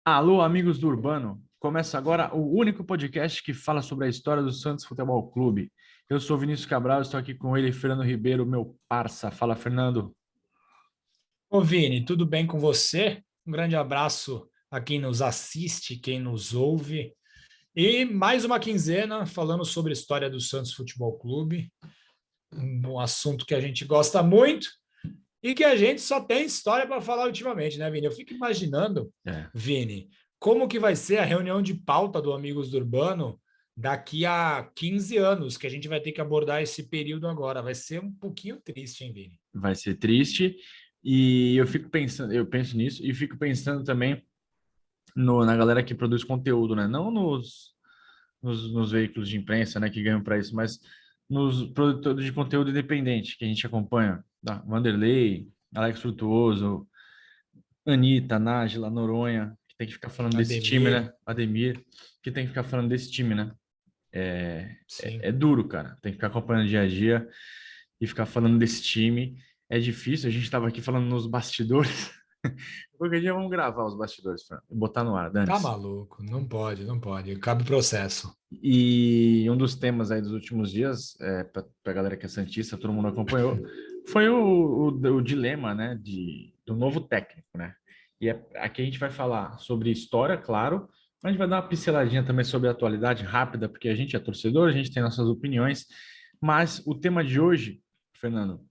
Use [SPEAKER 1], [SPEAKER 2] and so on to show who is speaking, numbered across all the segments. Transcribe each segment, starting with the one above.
[SPEAKER 1] Alô, amigos do Urbano. Começa agora o único podcast que fala sobre a história do Santos Futebol Clube. Eu sou Vinícius Cabral, estou aqui com ele, Fernando Ribeiro, meu parça. Fala, Fernando.
[SPEAKER 2] Ô Vini, tudo bem com você? Um grande abraço a quem nos assiste, quem nos ouve. E mais uma quinzena falando sobre a história do Santos Futebol Clube, um assunto que a gente gosta muito e que a gente só tem história para falar ultimamente, né, Vini? Eu fico imaginando,
[SPEAKER 1] É,
[SPEAKER 2] Vini, como que vai ser a reunião de pauta do Amigos do Urbano daqui a 15 anos, que a gente vai ter que abordar esse período agora. Vai ser um pouquinho triste, hein, Vini?
[SPEAKER 1] vai ser triste e eu penso nisso e fico pensando também na galera que produz conteúdo, né? Não nos veículos de imprensa, né, que ganham para isso, mas nos produtores de conteúdo independente que a gente acompanha, tá? Vanderlei, Alex Frutuoso, Anitta, Nájila, Noronha, que tem que ficar falando desse time,
[SPEAKER 2] Ademir,
[SPEAKER 1] né? Ademir, que tem que ficar falando desse time, né? É
[SPEAKER 2] sim.
[SPEAKER 1] duro, cara. Tem que ficar acompanhando dia a dia e ficar falando desse time. É difícil. A gente estava aqui falando nos bastidores. Qualquer dia vamos gravar os bastidores, Fran, e botar no ar,
[SPEAKER 2] Tá
[SPEAKER 1] Dantes.
[SPEAKER 2] maluco, não pode, não pode. Cabe processo.
[SPEAKER 1] E um dos temas aí dos últimos dias, para a galera que é santista, todo mundo acompanhou, foi o dilema, né, do novo técnico, né? E aqui a gente vai falar sobre história, claro, mas a gente vai dar uma pinceladinha também sobre a atualidade rápida, porque a gente é torcedor, a gente tem nossas opiniões, mas o tema de hoje, Fernando,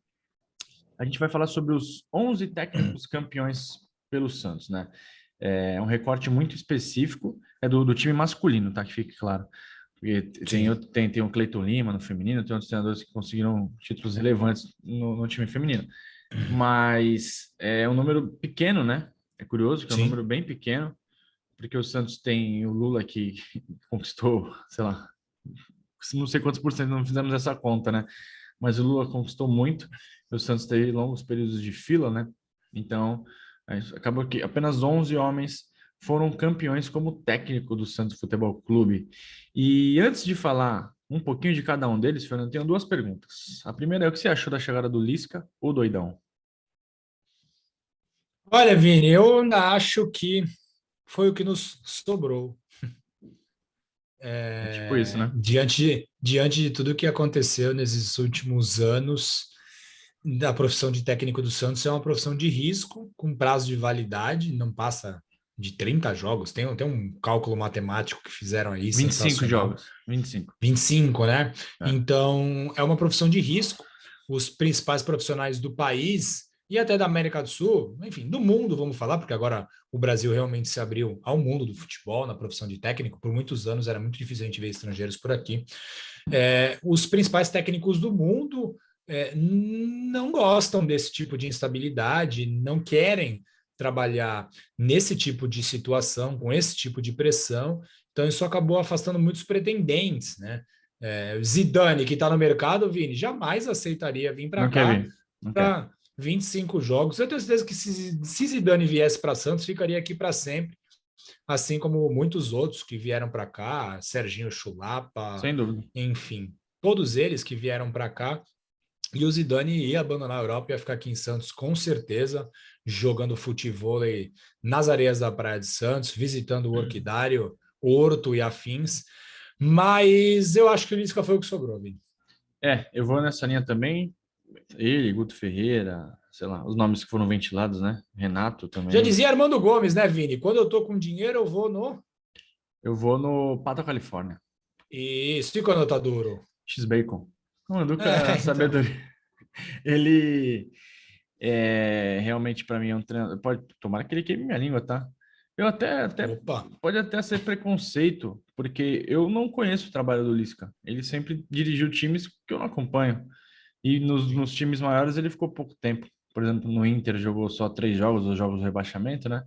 [SPEAKER 1] a gente vai falar sobre os 11 técnicos campeões pelo Santos, né? É um recorte muito específico, é do time masculino, tá? Que fique claro. Porque
[SPEAKER 2] Sim.
[SPEAKER 1] tem o Cleiton Lima no feminino, tem outros treinadores que conseguiram títulos relevantes no time feminino. Mas é um número pequeno, né? É curioso que é um número
[SPEAKER 2] Sim.
[SPEAKER 1] bem pequeno, porque o Santos tem o Lula que conquistou, sei lá, não sei quantos por cento, não fizemos essa conta, né? Mas o Lula conquistou muito, o Santos teve longos períodos de fila, né? Então, acabou que apenas 11 homens foram campeões como técnico do Santos Futebol Clube. E antes de falar um pouquinho de cada um deles, Fernando, tenho duas perguntas. A primeira é o que você achou da chegada do Lisca ou Doidão?
[SPEAKER 2] Olha, Vini, eu ainda acho que foi o que nos sobrou.
[SPEAKER 1] É tipo isso, né?
[SPEAKER 2] Diante de tudo que aconteceu nesses últimos anos, a profissão de técnico do Santos é uma profissão de risco, com prazo de validade, não passa de 30 jogos. Tem um cálculo matemático que fizeram aí
[SPEAKER 1] 25
[SPEAKER 2] sensacional.
[SPEAKER 1] jogos, 25.
[SPEAKER 2] 25, né?
[SPEAKER 1] É.
[SPEAKER 2] Então, é uma profissão de risco. Os principais profissionais do país e até da América do Sul, enfim, do mundo, vamos falar, porque agora o Brasil realmente se abriu ao mundo do futebol na profissão de técnico. Por muitos anos era muito difícil a gente ver estrangeiros por aqui. Os principais técnicos do mundo não gostam desse tipo de instabilidade, não querem trabalhar nesse tipo de situação, com esse tipo de pressão. Então, isso acabou afastando muitos pretendentes, né? Zidane, que está no mercado, Vini, jamais aceitaria vir para
[SPEAKER 1] Não quer
[SPEAKER 2] cá
[SPEAKER 1] vir? Não quer.
[SPEAKER 2] para 25 jogos. Eu tenho certeza que se Zidane viesse para Santos, ficaria aqui para sempre, assim como muitos outros que vieram para cá, Serginho Chulapa,
[SPEAKER 1] Sem dúvida.
[SPEAKER 2] enfim, todos eles que vieram para cá. E o Zidane ia abandonar a Europa, ia ficar aqui em Santos com certeza, jogando futebol nas areias da Praia de Santos, visitando o Orquidário, Horto e afins. Mas eu acho que o Lisca foi o que sobrou, Vini.
[SPEAKER 1] Eu vou nessa linha também. Ele, Guto Ferreira, sei lá, os nomes que foram ventilados, né? Renato
[SPEAKER 2] Já
[SPEAKER 1] também.
[SPEAKER 2] dizia Armando Gomes, né, Vini? Quando eu tô com dinheiro, eu vou no.
[SPEAKER 1] Eu vou no Pato Califórnia.
[SPEAKER 2] Isso, e quando eu tá duro?
[SPEAKER 1] X-Bacon. O Manduca,
[SPEAKER 2] Então.
[SPEAKER 1] sabedoria. Ele realmente, para mim, é um treinador. Pode tomara que ele queime minha língua, tá? Eu até
[SPEAKER 2] Opa.
[SPEAKER 1] pode até ser preconceito, porque eu não conheço o trabalho do Lisca. Ele sempre dirigiu times que eu não acompanho. E nos times maiores ele ficou pouco tempo. Por exemplo, no Inter jogou só 3 jogos, os jogos do rebaixamento, né?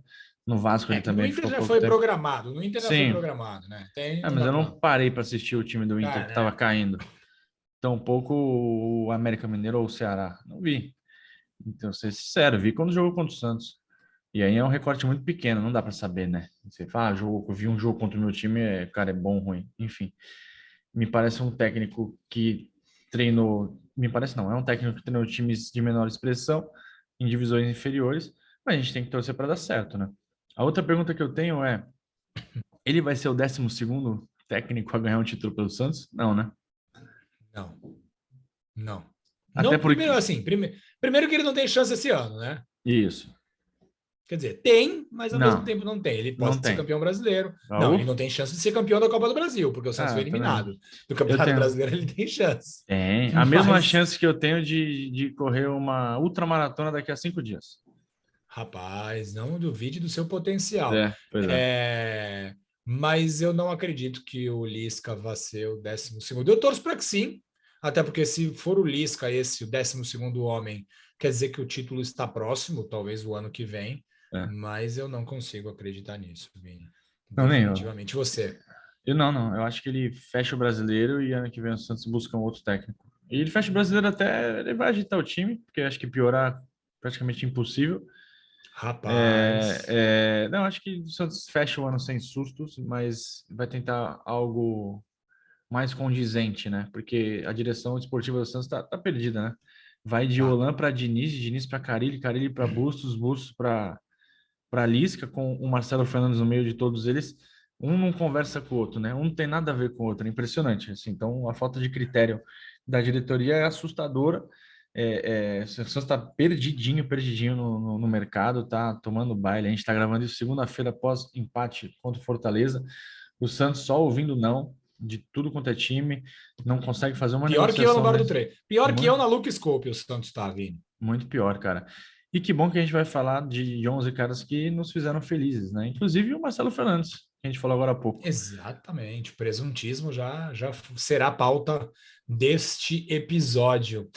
[SPEAKER 1] No Vasco ele
[SPEAKER 2] Que no
[SPEAKER 1] também
[SPEAKER 2] Inter
[SPEAKER 1] ficou
[SPEAKER 2] já
[SPEAKER 1] pouco
[SPEAKER 2] foi
[SPEAKER 1] tempo.
[SPEAKER 2] programado. No Inter já foi
[SPEAKER 1] Sim,
[SPEAKER 2] programado, né? Não
[SPEAKER 1] mas
[SPEAKER 2] dá
[SPEAKER 1] eu
[SPEAKER 2] pra.
[SPEAKER 1] não parei para assistir o time do Inter
[SPEAKER 2] Ah,
[SPEAKER 1] que estava
[SPEAKER 2] né?
[SPEAKER 1] caindo. Tampouco o América Mineiro ou o Ceará. Não vi. Então, ser sincero, vi quando jogou contra o Santos. E aí é um recorte muito pequeno, não dá para saber, né? Você fala, eu vi um jogo contra o meu time, cara, é bom ou ruim. Enfim, me parece um técnico que treinou. Me parece não, é um técnico que treinou times de menor expressão, em divisões inferiores, mas a gente tem que torcer para dar certo, né? A outra pergunta que eu tenho é, ele vai ser o 12º técnico a ganhar um título pelo Santos? Não, né?
[SPEAKER 2] Não, não.
[SPEAKER 1] Até
[SPEAKER 2] Não, primeiro
[SPEAKER 1] porque...
[SPEAKER 2] assim, primeiro que ele não tem chance esse ano, né?
[SPEAKER 1] Isso.
[SPEAKER 2] Quer dizer, tem, mas ao mesmo
[SPEAKER 1] Não,
[SPEAKER 2] tempo não tem. Ele
[SPEAKER 1] não
[SPEAKER 2] pode ser
[SPEAKER 1] tem.
[SPEAKER 2] campeão brasileiro. Não, ele
[SPEAKER 1] Raul?
[SPEAKER 2] não tem chance de ser campeão da Copa do Brasil, porque o Santos foi
[SPEAKER 1] Ah, também.
[SPEAKER 2] eliminado. Do
[SPEAKER 1] Eu
[SPEAKER 2] Campeonato
[SPEAKER 1] tenho.
[SPEAKER 2] Brasileiro ele tem chance.
[SPEAKER 1] Tem. A mesma
[SPEAKER 2] Mas,
[SPEAKER 1] chance que eu tenho de correr uma ultramaratona daqui a 5 dias.
[SPEAKER 2] rapaz, não duvide do seu potencial.
[SPEAKER 1] É, pois é.
[SPEAKER 2] Mas eu não acredito que o Lisca vá ser o 12º. Eu torço para que sim, até porque se for o Lisca esse, o 12º homem, quer dizer que o título está próximo, talvez o ano que vem,
[SPEAKER 1] É.
[SPEAKER 2] mas eu não consigo acreditar nisso, Vini.
[SPEAKER 1] Não, nem eu.
[SPEAKER 2] Definitivamente. Você?
[SPEAKER 1] Não. Eu acho que ele fecha o brasileiro e ano que vem o Santos busca um outro técnico. E ele fecha o brasileiro até. Ele vai agitar o time, porque eu acho que piorar praticamente impossível.
[SPEAKER 2] Rapaz,
[SPEAKER 1] Não, acho que o Santos fecha o ano sem sustos, mas vai tentar algo mais condizente, né? Porque a direção esportiva do Santos tá perdida, né? Vai de
[SPEAKER 2] tá.
[SPEAKER 1] Olan para Diniz, de Diniz para Carille, Carille para Bustos, Bustos para Lisca, com o Marcelo Fernandes no meio de todos eles. Um não conversa com o outro, né? Um não tem nada a ver com o outro, é impressionante. Assim, então, a falta de critério da diretoria é assustadora. O Santos está perdidinho no mercado, tá tomando baile. A gente está gravando isso segunda-feira após empate contra o Fortaleza. O Santos só ouvindo não de tudo quanto é time, não consegue fazer uma
[SPEAKER 2] Pior que eu no
[SPEAKER 1] negociação
[SPEAKER 2] bar do
[SPEAKER 1] mesmo.
[SPEAKER 2] treino. Pior que eu
[SPEAKER 1] Muito,
[SPEAKER 2] na Lucas Scope, o Santos tá, Vini.
[SPEAKER 1] muito pior, cara. E que bom que a gente vai falar de 11 caras que nos fizeram felizes, né? Inclusive o Marcelo Fernandes, que a gente falou agora há pouco.
[SPEAKER 2] Exatamente. Presuntismo já será pauta deste episódio.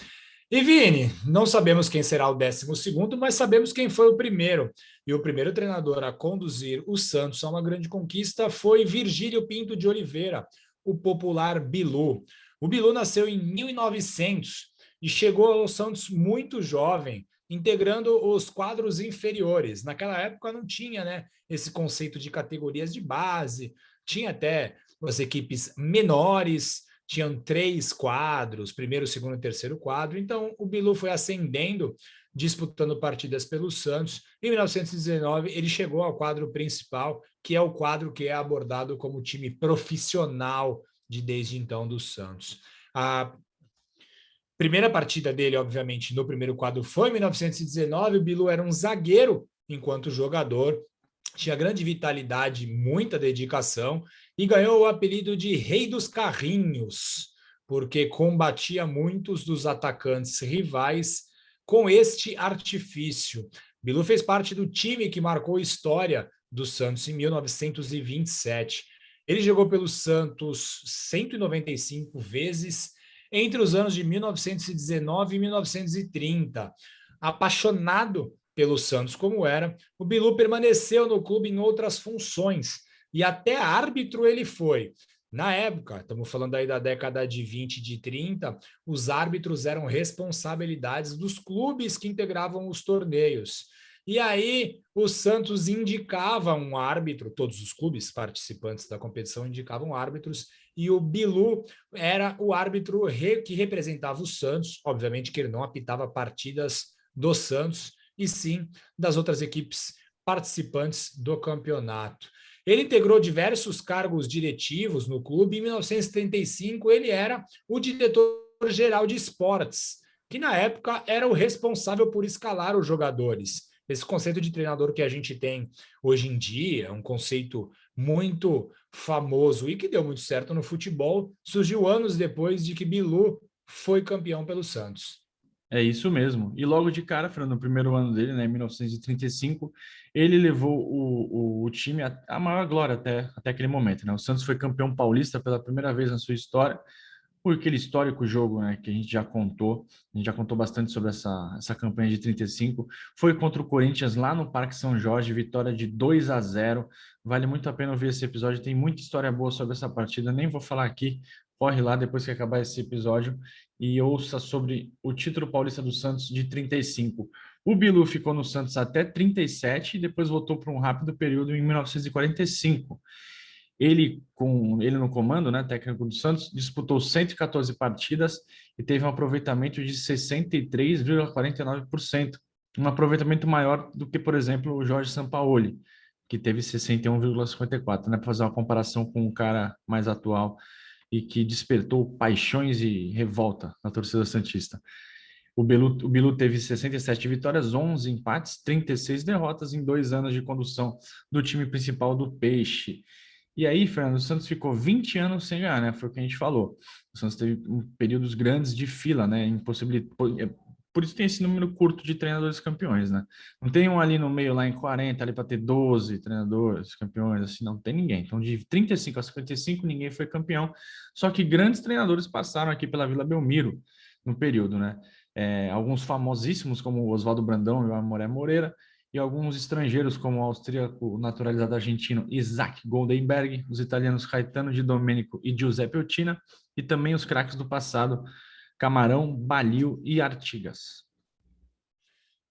[SPEAKER 2] E Vini, não sabemos quem será o 12º, mas sabemos quem foi o primeiro. E o primeiro treinador a conduzir o Santos a uma grande conquista foi Virgílio Pinto de Oliveira, o popular Bilu. O Bilu nasceu em 1900 e chegou ao Santos muito jovem, integrando os quadros inferiores. Naquela época não tinha, né, esse conceito de categorias de base, tinha até as equipes menores, tinham 3 quadros, primeiro, segundo e terceiro quadro. Então, o Bilu foi ascendendo, disputando partidas pelo Santos. Em 1919, ele chegou ao quadro principal, que é o quadro que é abordado como time profissional desde então do Santos. A primeira partida dele, obviamente, no primeiro quadro foi em 1919. O Bilu era um zagueiro enquanto jogador, tinha grande vitalidade, muita dedicação e ganhou o apelido de Rei dos Carrinhos, porque combatia muitos dos atacantes rivais com este artifício. Bilu fez parte do time que marcou a história do Santos em 1927. Ele jogou pelo Santos 195 vezes entre os anos de 1919 e 1930. Apaixonado pelo Santos como era, o Bilu permaneceu no clube em outras funções e até árbitro ele foi. Na época, estamos falando aí da década de 20 e de 30, os árbitros eram responsabilidades dos clubes que integravam os torneios. E aí o Santos indicava um árbitro, todos os clubes participantes da competição indicavam árbitros, e o Bilu era o árbitro que representava o Santos, obviamente que ele não apitava partidas do Santos, e sim das outras equipes participantes do campeonato. Ele integrou diversos cargos diretivos no clube. Em 1935, ele era o diretor-geral de esportes, que na época era o responsável por escalar os jogadores. Esse conceito de treinador que a gente tem hoje em dia, é um conceito muito famoso e que deu muito certo no futebol, surgiu anos depois de que Bilu foi campeão pelo Santos.
[SPEAKER 1] É isso mesmo. E logo de cara, Fernando, no primeiro ano dele, né, em 1935, ele levou o time à maior glória até aquele momento, né? O Santos foi campeão paulista pela primeira vez na sua história, por aquele histórico jogo, né, que a gente já contou bastante sobre essa campanha de 35, foi contra o Corinthians lá no Parque São Jorge, vitória de 2-0. Vale muito a pena ouvir esse episódio, tem muita história boa sobre essa partida, nem vou falar aqui, corre lá depois que acabar esse episódio e ouça sobre o título paulista do Santos de 35. O Bilu ficou no Santos até 37 e depois voltou para um rápido período em 1945. Ele no comando, né, técnico do Santos, disputou 114 partidas e teve um aproveitamento de 63,49%, um aproveitamento maior do que, por exemplo, o Jorge Sampaoli, que teve 61,54, né? Para fazer uma comparação com um cara mais atual e que despertou paixões e revolta na torcida santista. O Bilu teve 67 vitórias, 11 empates, 36 derrotas em 2 anos de condução do time principal do Peixe. E aí, Fernando, o Santos ficou 20 anos sem ganhar, né? Foi o que a gente falou. O Santos teve períodos grandes de fila, né? Por isso tem esse número curto de treinadores campeões, né? Não tem um ali no meio, lá em 40, ali para ter 12 treinadores campeões, assim, não tem ninguém. Então, de 35 a 55, ninguém foi campeão. Só que grandes treinadores passaram aqui pela Vila Belmiro no período, né? Alguns famosíssimos, como o Oswaldo Brandão e o Amoré Moreira, e alguns estrangeiros, como o austríaco naturalizado argentino Isaac Goldenberg, os italianos Caetano Di Domenico e Giuseppe Ottina, e também os craques do passado, Camarão, Balil e Artigas.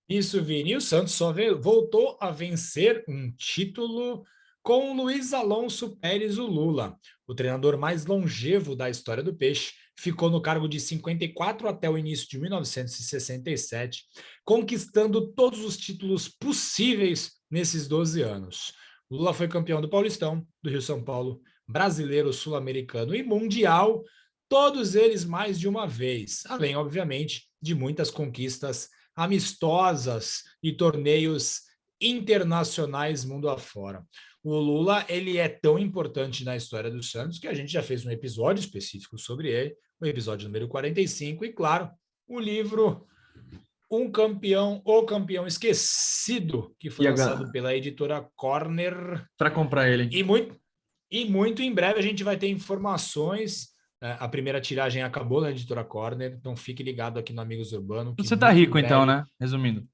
[SPEAKER 2] Isso, Vini. E o Santos só voltou a vencer um título com o Luiz Alonso Pérez, o Lula. O treinador mais longevo da história do Peixe ficou no cargo de 54 até o início de 1967, conquistando todos os títulos possíveis nesses 12 anos. Lula foi campeão do Paulistão, do Rio-São Paulo, brasileiro, sul-americano e mundial, todos eles mais de uma vez, além, obviamente, de muitas conquistas amistosas e torneios internacionais mundo afora. O Lula, ele é tão importante na história do Santos que a gente já fez um episódio específico sobre ele, o episódio número 45, e claro, o livro Um Campeão, O Campeão Esquecido, que foi lançado pela editora Corner.
[SPEAKER 1] Para comprar ele.
[SPEAKER 2] E muito em breve a gente vai ter informações. A primeira tiragem acabou na editora Corner, então fique ligado aqui no Amigos Urbano.
[SPEAKER 1] Você tá rico então, né? Resumindo.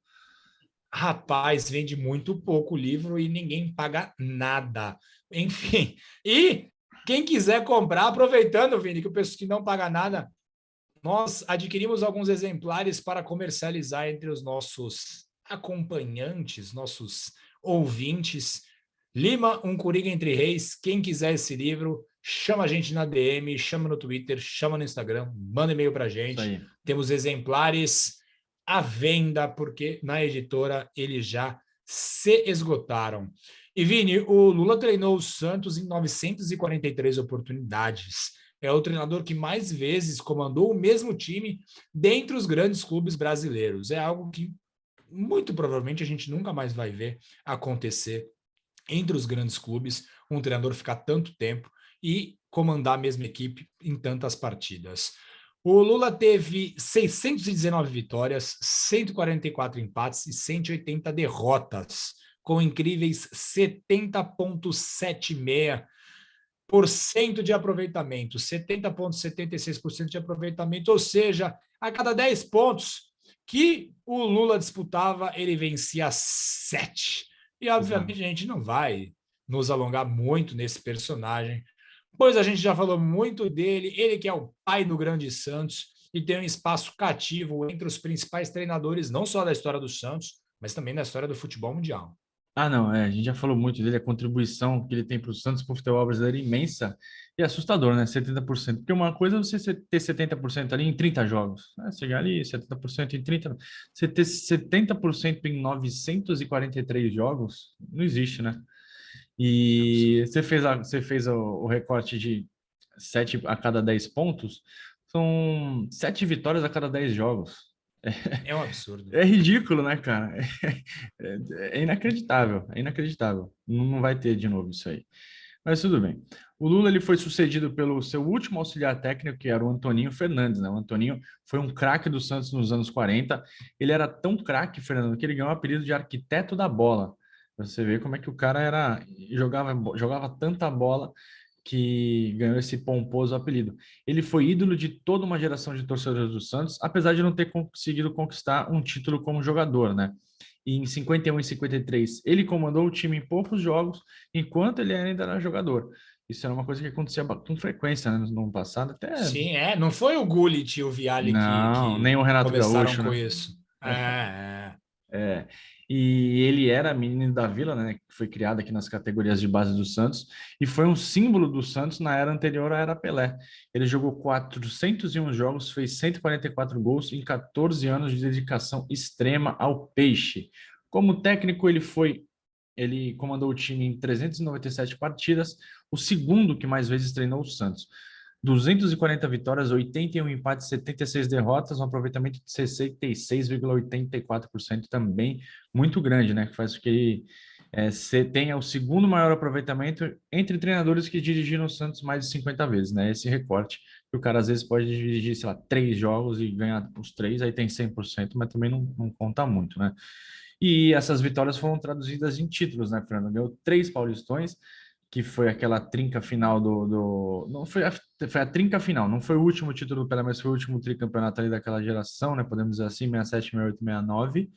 [SPEAKER 2] Rapaz, vende muito pouco o livro e ninguém paga nada. Enfim, e quem quiser comprar, aproveitando, Vini, que o pessoal que não paga nada, nós adquirimos alguns exemplares para comercializar entre os nossos acompanhantes, nossos ouvintes. Lima, um Coringa entre Reis. Quem quiser esse livro, chama a gente na DM, chama no Twitter, chama no Instagram, manda e-mail para a gente. Temos exemplares à venda, porque na editora eles já se esgotaram. E, Vini, o Lula treinou o Santos em 943 oportunidades. É o treinador que mais vezes comandou o mesmo time dentre os grandes clubes brasileiros. É algo que muito provavelmente a gente nunca mais vai ver acontecer entre os grandes clubes, um treinador ficar tanto tempo e comandar a mesma equipe em tantas partidas. O Lula teve 619 vitórias, 144 empates e 180 derrotas, com incríveis 70,76% de aproveitamento, 70,76% de aproveitamento, ou seja, a cada 10 pontos que o Lula disputava, ele vencia 7. E, obviamente, a gente não vai nos alongar muito nesse personagem, pois a gente já falou muito dele, ele que é o pai do Grande Santos e tem um espaço cativo entre os principais treinadores, não só da história do Santos, mas também da história do futebol mundial.
[SPEAKER 1] Não, a gente já falou muito dele, a contribuição que ele tem para o Santos, para o futebol brasileiro é imensa e assustador, né? 70%. Porque uma coisa é você ter 70% ali em 30 jogos, né? Chegar ali, 70% em 30, você ter 70% em 943 jogos, não existe, né? E você fez o recorte de 7 a cada 10 pontos, são 7 vitórias a cada 10 jogos.
[SPEAKER 2] É um absurdo.
[SPEAKER 1] É ridículo, né, cara? É inacreditável, é inacreditável. Não vai ter de novo isso aí. Mas tudo bem. O Lula ele foi sucedido pelo seu último auxiliar técnico, que era o Antoninho Fernandes, né? O Antoninho foi um craque do Santos nos anos 40. Ele era tão craque, Fernando, que ele ganhou o apelido de arquiteto da bola. Você vê como é que o cara jogava tanta bola que ganhou esse pomposo apelido. Ele foi ídolo de toda uma geração de torcedores do Santos, apesar de não ter conseguido conquistar um título como jogador, né? E em 51 e 53, ele comandou o time em poucos jogos, enquanto ele ainda era jogador. Isso era uma coisa que acontecia com frequência, né, no passado. Até...
[SPEAKER 2] Sim, não foi o Gullit e o Vialli
[SPEAKER 1] Não, nem
[SPEAKER 2] que
[SPEAKER 1] o Renato
[SPEAKER 2] começaram
[SPEAKER 1] Gaúcho,
[SPEAKER 2] com
[SPEAKER 1] né?
[SPEAKER 2] isso. É.
[SPEAKER 1] É, e ele era menino da Vila, né, que foi criado aqui nas categorias de base do Santos, e foi um símbolo do Santos na era anterior à era Pelé. Ele jogou 401 jogos, fez 144 gols em 14 anos de dedicação extrema ao peixe. Como técnico, ele foi ele comandou o time em 397 partidas, o segundo que mais vezes treinou o Santos. 240 vitórias, 81 empates, 76 derrotas, um aproveitamento de 66,84% também, muito grande, né? Que faz com que tenha o segundo maior aproveitamento entre treinadores que dirigiram o Santos mais de 50 vezes, né? Esse recorte, que o cara às vezes pode dirigir, sei lá, 3 jogos e ganhar os 3, aí tem 100%, mas também não conta muito, né? E essas vitórias foram traduzidas em títulos, né, Fernando? Ganhou 3 Paulistões, que foi aquela trinca final não foi foi a trinca final, não foi o último título do Pelé, mas foi o último tricampeonato ali daquela geração, né? Podemos dizer assim, 67, 68, 69.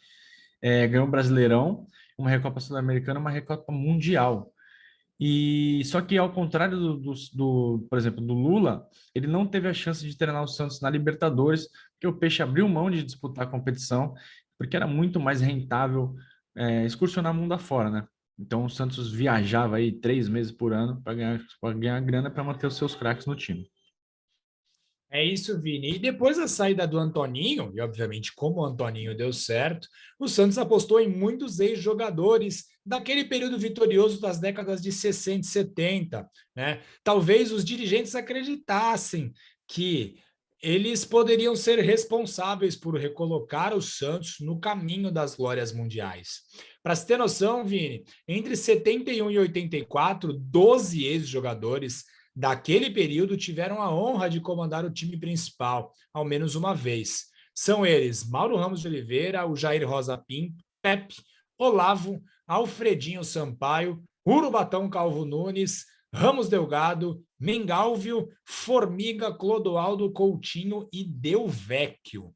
[SPEAKER 1] Ganhou o Brasileirão, uma Recopa Sul-Americana, uma Recopa Mundial. E só que ao contrário por exemplo, do Lula, ele não teve a chance de treinar o Santos na Libertadores, porque o Peixe abriu mão de disputar a competição, porque era muito mais rentável excursionar mundo afora, né? Então o Santos viajava aí 3 meses por ano para ganhar grana para manter os seus craques no time.
[SPEAKER 2] É isso, Vini. E depois da saída do Antoninho, e obviamente como o Antoninho deu certo, o Santos apostou em muitos ex-jogadores daquele período vitorioso das décadas de 60 e 70, né? Talvez os dirigentes acreditassem que eles poderiam ser responsáveis por recolocar o Santos no caminho das glórias mundiais. Para se ter noção, Vini, entre 71 e 84, 12 ex-jogadores daquele período tiveram a honra de comandar o time principal, ao menos uma vez. São eles Mauro Ramos de Oliveira, o Jair Rosa Pinto, Pepe, Olavo, Alfredinho Sampaio, Urubatão Calvo Nunes, Ramos Delgado, Mengalvio, Formiga, Clodoaldo Coutinho e Delvecchio.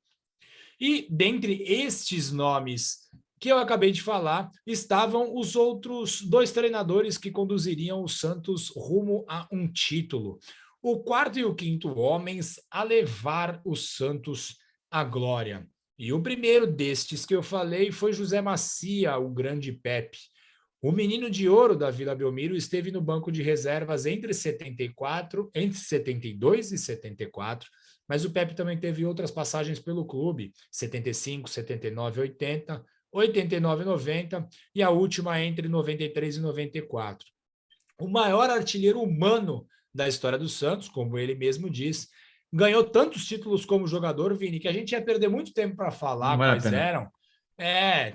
[SPEAKER 2] E dentre estes nomes que eu acabei de falar, estavam os outros 2 treinadores que conduziriam o Santos rumo a um título. O quarto e o quinto homens a levar o Santos à glória. E o primeiro destes que eu falei foi José Macia, o grande Pepe. O menino de ouro da Vila Belmiro esteve no banco de reservas entre 72 e 74, mas o Pepe também teve outras passagens pelo clube, 75, 79, 80, 89 e 90, e a última entre 93 e 94. O maior artilheiro humano da história do Santos, como ele mesmo diz, ganhou tantos títulos como jogador, Vini, que a gente ia perder muito tempo para
[SPEAKER 1] Não
[SPEAKER 2] falar
[SPEAKER 1] vale a
[SPEAKER 2] quais
[SPEAKER 1] pena.
[SPEAKER 2] eram.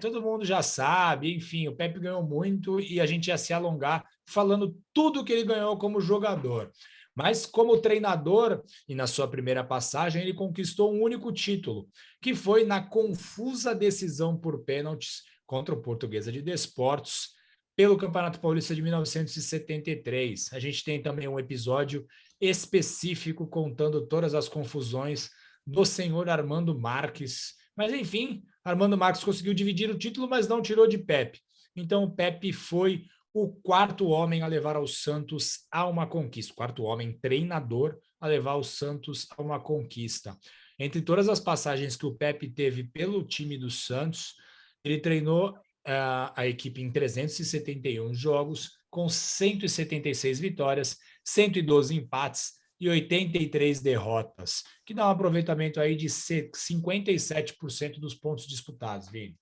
[SPEAKER 2] Todo mundo já sabe, enfim, o Pepe ganhou muito e a gente ia se alongar falando tudo que ele ganhou como jogador. Mas como treinador, e na sua primeira passagem, ele conquistou um único título, que foi na confusa decisão por pênaltis contra o Portuguesa de Desportos, pelo Campeonato Paulista de 1973. A gente tem também um episódio específico contando todas as confusões do senhor Armando Marques. Mas, enfim, Armando Marques conseguiu dividir o título, mas não tirou de Pepe. Então, o Pepe foi o quarto homem a levar o Santos a uma conquista. O quarto homem treinador a levar o Santos a uma conquista. Entre todas as passagens que o Pepe teve pelo time do Santos, ele treinou a equipe em 371 jogos, com 176 vitórias, 112 empates e 83 derrotas, que dá um aproveitamento aí de 57% dos pontos disputados, Vini.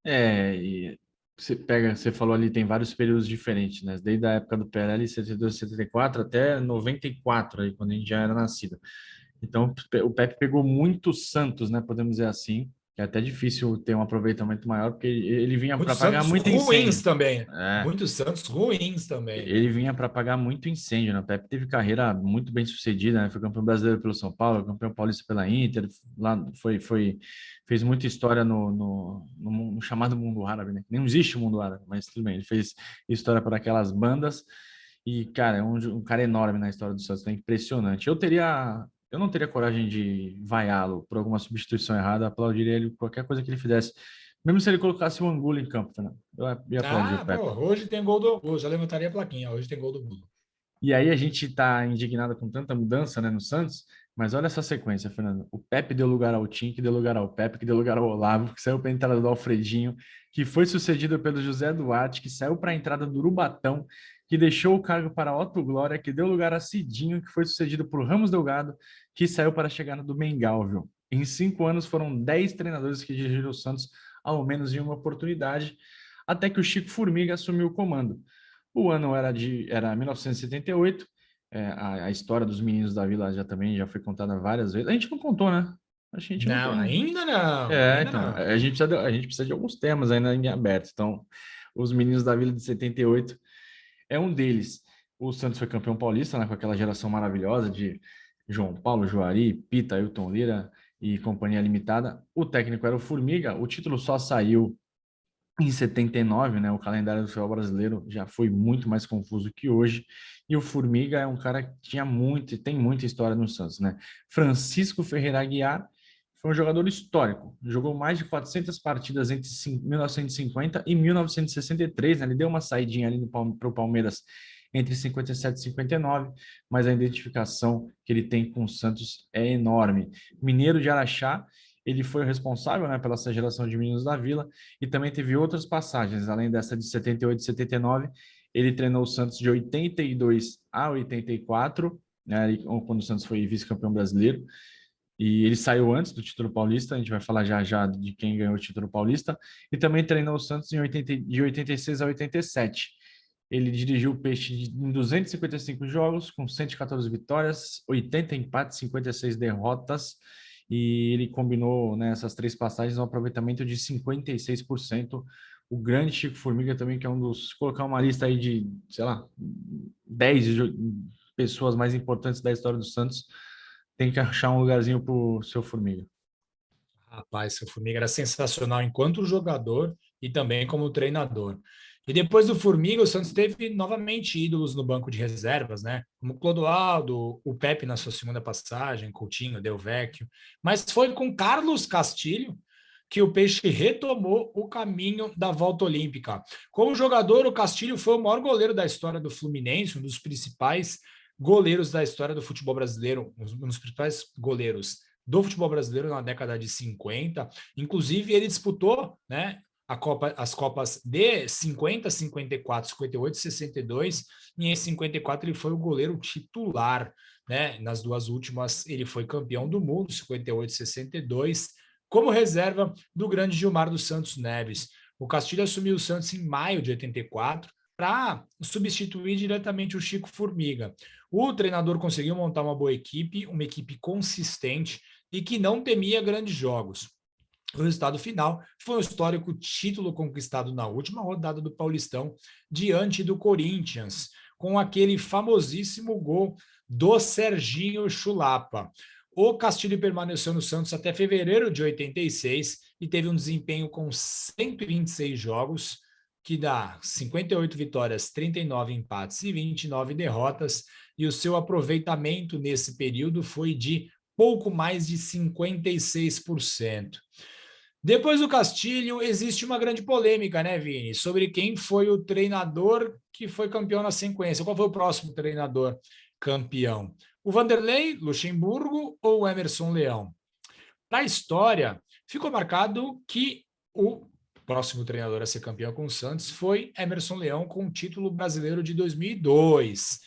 [SPEAKER 1] E você falou ali, tem vários períodos diferentes, né? Desde a época do PLL, 72, 74, até 94, aí, quando a gente já era nascido. Então, o Pepe pegou muito Santos, né? Podemos dizer assim. É até difícil ter um aproveitamento maior, porque ele vinha para
[SPEAKER 2] Muitos
[SPEAKER 1] pagar
[SPEAKER 2] Santos
[SPEAKER 1] muito
[SPEAKER 2] ruins
[SPEAKER 1] incêndio.
[SPEAKER 2] também.
[SPEAKER 1] É,
[SPEAKER 2] Muitos Santos ruins também.
[SPEAKER 1] ele vinha para pagar muito incêndio, né? O Pepe teve carreira muito bem sucedida, né? Foi campeão brasileiro pelo São Paulo, campeão paulista pela Inter, lá fez muita história no chamado mundo árabe, né? Nem existe o mundo árabe, mas tudo bem, ele fez história para aquelas bandas e, cara, é um cara enorme na história do Santos, é impressionante. Eu não teria coragem de vaiá-lo por alguma substituição errada, aplaudiria ele por qualquer coisa que ele fizesse. Mesmo se ele colocasse o Angulo em campo, Fernando. Eu ia aplaudir o
[SPEAKER 2] Pô,
[SPEAKER 1] Pepe.
[SPEAKER 2] hoje tem gol do Angulo. Já levantaria a plaquinha. Hoje tem gol do Angulo.
[SPEAKER 1] E aí a gente está indignado com tanta mudança, né, no Santos, mas olha essa sequência, Fernando. O Pepe deu lugar ao Tim, que deu lugar ao Pepe, que deu lugar ao Olavo, que saiu para a entrada do Alfredinho, que foi sucedido pelo José Duarte, que saiu para a entrada do Urubatão, que deixou o cargo para Otto Glória, que deu lugar a Cidinho, que foi sucedido por Ramos Delgado, que saiu para a chegada do Mengalvio. Em 5 anos foram 10 treinadores que dirigiram o Santos ao menos em uma oportunidade. até que o Chico Formiga assumiu o comando. O ano era 1978, a história dos meninos da Vila já foi contada várias vezes. A gente não contou, né? A gente não
[SPEAKER 2] Não,
[SPEAKER 1] tem.
[SPEAKER 2] ainda não, ainda
[SPEAKER 1] Então,
[SPEAKER 2] não.
[SPEAKER 1] a gente precisa de alguns temas ainda em aberto. Então, os meninos da Vila de 78 é um deles. O Santos foi campeão paulista, né, com aquela geração maravilhosa de João Paulo, Juari, Pita, Ailton Lira e Companhia Limitada. O técnico era o Formiga. O título só saiu em 79, né? O calendário do futebol brasileiro já foi muito mais confuso que hoje. E o Formiga é um cara que tinha muito e tem muita história no Santos, né? Francisco Ferreira Aguiar foi um jogador histórico. Jogou mais de 400 partidas entre 1950 e 1963, né? Ele deu uma saidinha ali para o Palmeiras entre 57 e 59, mas a identificação que ele tem com o Santos é enorme. Mineiro de Araxá, ele foi o responsável, né, pela essa geração de meninos da Vila e também teve outras passagens, além dessa de 78 e 79, ele treinou o Santos de 82 a 84, né, quando o Santos foi vice-campeão brasileiro, e ele saiu antes do título paulista, a gente vai falar já já de quem ganhou o título paulista, e também treinou o Santos de 86 a 87. Ele dirigiu o Peixe em 255 jogos, com 114 vitórias, 80 empates, 56 derrotas, e ele combinou nessas três passagens um aproveitamento de 56%. O grande Chico Formiga também, que é um dos... Colocar uma lista aí de, sei lá, 10 pessoas mais importantes da história do Santos, tem que achar um lugarzinho para o seu Formiga.
[SPEAKER 2] Rapaz, seu Formiga era sensacional enquanto jogador e também como treinador. E depois do Formiga, o Santos teve novamente ídolos no banco de reservas, né? Como o Clodoaldo, o Pepe na sua segunda passagem, Coutinho, Del Vecchio. Mas foi com Carlos Castilho que o Peixe retomou o caminho da volta olímpica. Como jogador, o Castilho foi o maior goleiro da história do Fluminense, um dos principais goleiros da história do futebol brasileiro, um dos principais goleiros do futebol brasileiro na década de 50. Inclusive, ele disputou, né, as Copas de 50, 54, 58 e 62, e em 54 ele foi o goleiro titular, né? Nas duas últimas ele foi campeão do mundo, 58 e 62, como reserva do grande Gilmar dos Santos Neves. O Castilho assumiu o Santos em maio de 84 para substituir diretamente o Chico Formiga. O treinador conseguiu montar uma boa equipe, uma equipe consistente e que não temia grandes jogos. O resultado final foi um histórico título conquistado na última rodada do Paulistão diante do Corinthians, com aquele famosíssimo gol do Serginho Chulapa. O Castilho permaneceu no Santos até fevereiro de 86 e teve um desempenho com 126 jogos, que dá 58 vitórias, 39 empates e 29 derrotas, e o seu aproveitamento nesse período foi de pouco mais de 56%. Depois do Castilho, existe uma grande polêmica, né, Vini, sobre quem foi o treinador que foi campeão na sequência. Qual foi o próximo treinador campeão? O Vanderlei Luxemburgo ou o Emerson Leão? Para a história, ficou marcado que o próximo treinador a ser campeão com o Santos foi Emerson Leão com o título brasileiro de 2002.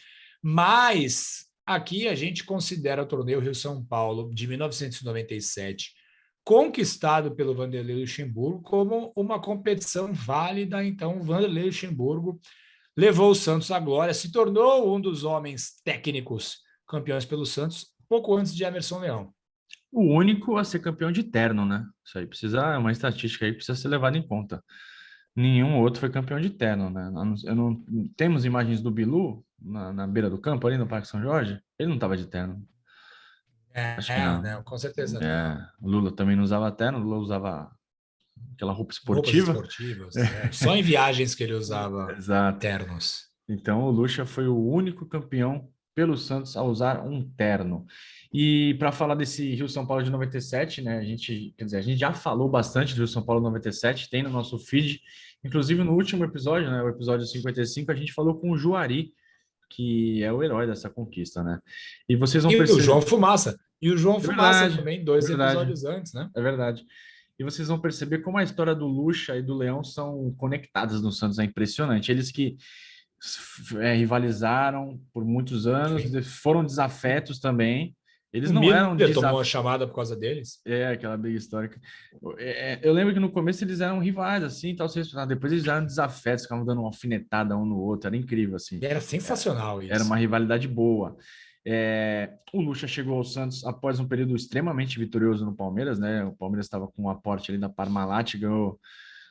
[SPEAKER 2] Mas aqui a gente considera o torneio Rio-São Paulo de 1997 conquistado pelo Vanderlei Luxemburgo como uma competição válida. Então, o Vanderlei Luxemburgo levou o Santos à glória, se tornou um dos homens técnicos campeões pelo Santos pouco antes de Emerson Leão.
[SPEAKER 1] O único a ser campeão de terno, né? Isso aí precisa, é uma estatística aí que precisa ser levada em conta. Nenhum outro foi campeão de terno, né? Temos imagens do Bilu na beira do campo, ali no Parque São Jorge? Ele não estava de terno. Acho que não.
[SPEAKER 2] Né, com certeza não.
[SPEAKER 1] O Lula também não usava terno, o Lula usava aquela roupa
[SPEAKER 2] Roupas
[SPEAKER 1] esportiva.
[SPEAKER 2] esportivas. Só em viagens que ele usava
[SPEAKER 1] Exato.
[SPEAKER 2] ternos.
[SPEAKER 1] Então, o Lucha foi o único campeão pelo Santos a usar um terno. E para falar desse Rio-São Paulo de 97, né, a gente já falou bastante do Rio-São Paulo 97, tem no nosso feed, inclusive no último episódio, né, o episódio 55, a gente falou com o Juari, que é o herói dessa conquista, né? E vocês vão
[SPEAKER 2] E o
[SPEAKER 1] perceber...
[SPEAKER 2] João Fumaça. E o João
[SPEAKER 1] É
[SPEAKER 2] Fumaça
[SPEAKER 1] verdade,
[SPEAKER 2] também, dois
[SPEAKER 1] verdade,
[SPEAKER 2] episódios antes, né?
[SPEAKER 1] é verdade. E vocês vão perceber como a história do Lucha e do Leão são conectadas no Santos, é impressionante. Eles que rivalizaram por muitos anos,
[SPEAKER 2] Sim.
[SPEAKER 1] foram desafetos também, Eles
[SPEAKER 2] O
[SPEAKER 1] não eram
[SPEAKER 2] Miller tomou uma chamada por causa deles.
[SPEAKER 1] aquela briga histórica. Eu lembro que no começo eles eram rivais, assim, tal, depois eles eram desafetos, ficavam dando uma alfinetada um no outro, era incrível, assim.
[SPEAKER 2] E era sensacional
[SPEAKER 1] Era
[SPEAKER 2] isso.
[SPEAKER 1] uma rivalidade boa. O Lucha chegou ao Santos após um período extremamente vitorioso no Palmeiras, né? O Palmeiras estava com um aporte ali da Parmalat, ganhou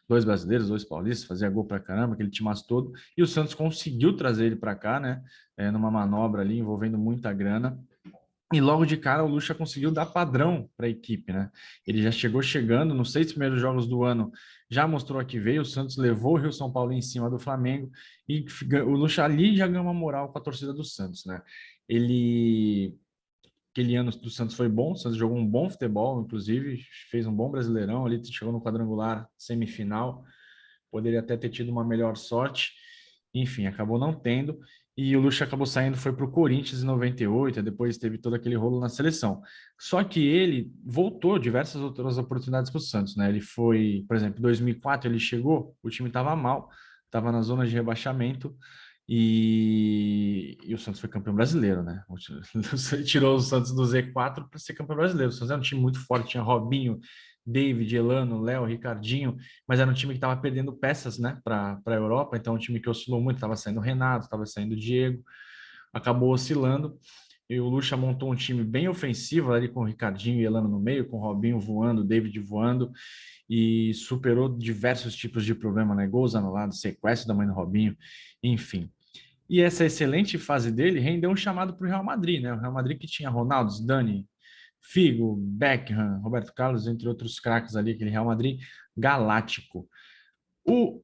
[SPEAKER 1] dois brasileiros, dois paulistas, fazia gol pra caramba, aquele timaço todo. E o Santos conseguiu trazer ele para cá, né? Numa manobra ali envolvendo muita grana. E logo de cara o Lucha conseguiu dar padrão para a equipe, né? Ele já chegou chegando nos 6 primeiros jogos do ano, já mostrou a que veio. O Santos levou o Rio São Paulo em cima do Flamengo e o Lucha ali já ganhou uma moral com a torcida do Santos, né? Ele Aquele ano do Santos foi bom, o Santos jogou um bom futebol, inclusive fez um bom Brasileirão, ali chegou no quadrangular, semifinal, poderia até ter tido uma melhor sorte, enfim, acabou não tendo, e o Lucha acabou saindo, foi para o Corinthians em 98, depois teve todo aquele rolo na seleção. Só que ele voltou diversas outras oportunidades para o Santos, né? Ele foi, por exemplo, em 2004 ele chegou, o time estava mal, estava na zona de rebaixamento, e o Santos foi campeão brasileiro, né? Ele tirou o Santos do Z4 para ser campeão brasileiro. O Santos era um time muito forte, tinha Robinho, David, Elano, Léo, Ricardinho, mas era um time que estava perdendo peças, né, para a Europa. Então, um time que oscilou muito, estava saindo o Renato, estava saindo o Diego, acabou oscilando. E o Lucha montou um time bem ofensivo ali com o Ricardinho e Elano no meio, com o Robinho voando, o David voando, e superou diversos tipos de problema, né? Gols anulados, sequestro da mãe do Robinho, enfim. E essa excelente fase dele rendeu um chamado para o Real Madrid, né? O Real Madrid que tinha Ronaldo, Zidane, Figo, Beckham, Roberto Carlos, entre outros craques ali, aquele Real Madrid galáctico. O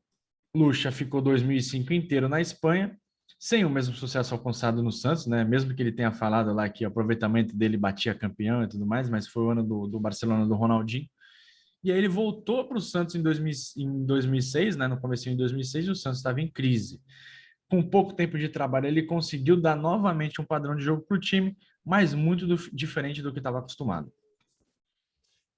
[SPEAKER 1] Lucha ficou 2005 inteiro na Espanha, sem o mesmo sucesso alcançado no Santos, né? Mesmo que ele tenha falado lá que o aproveitamento dele batia campeão e tudo mais, mas foi o ano do Barcelona do Ronaldinho. E aí ele voltou para o Santos em 2006, né? No começo de 2006, e o Santos estava em crise. Com pouco tempo de trabalho, ele conseguiu dar novamente um padrão de jogo para o time, mas muito diferente do que estava acostumado.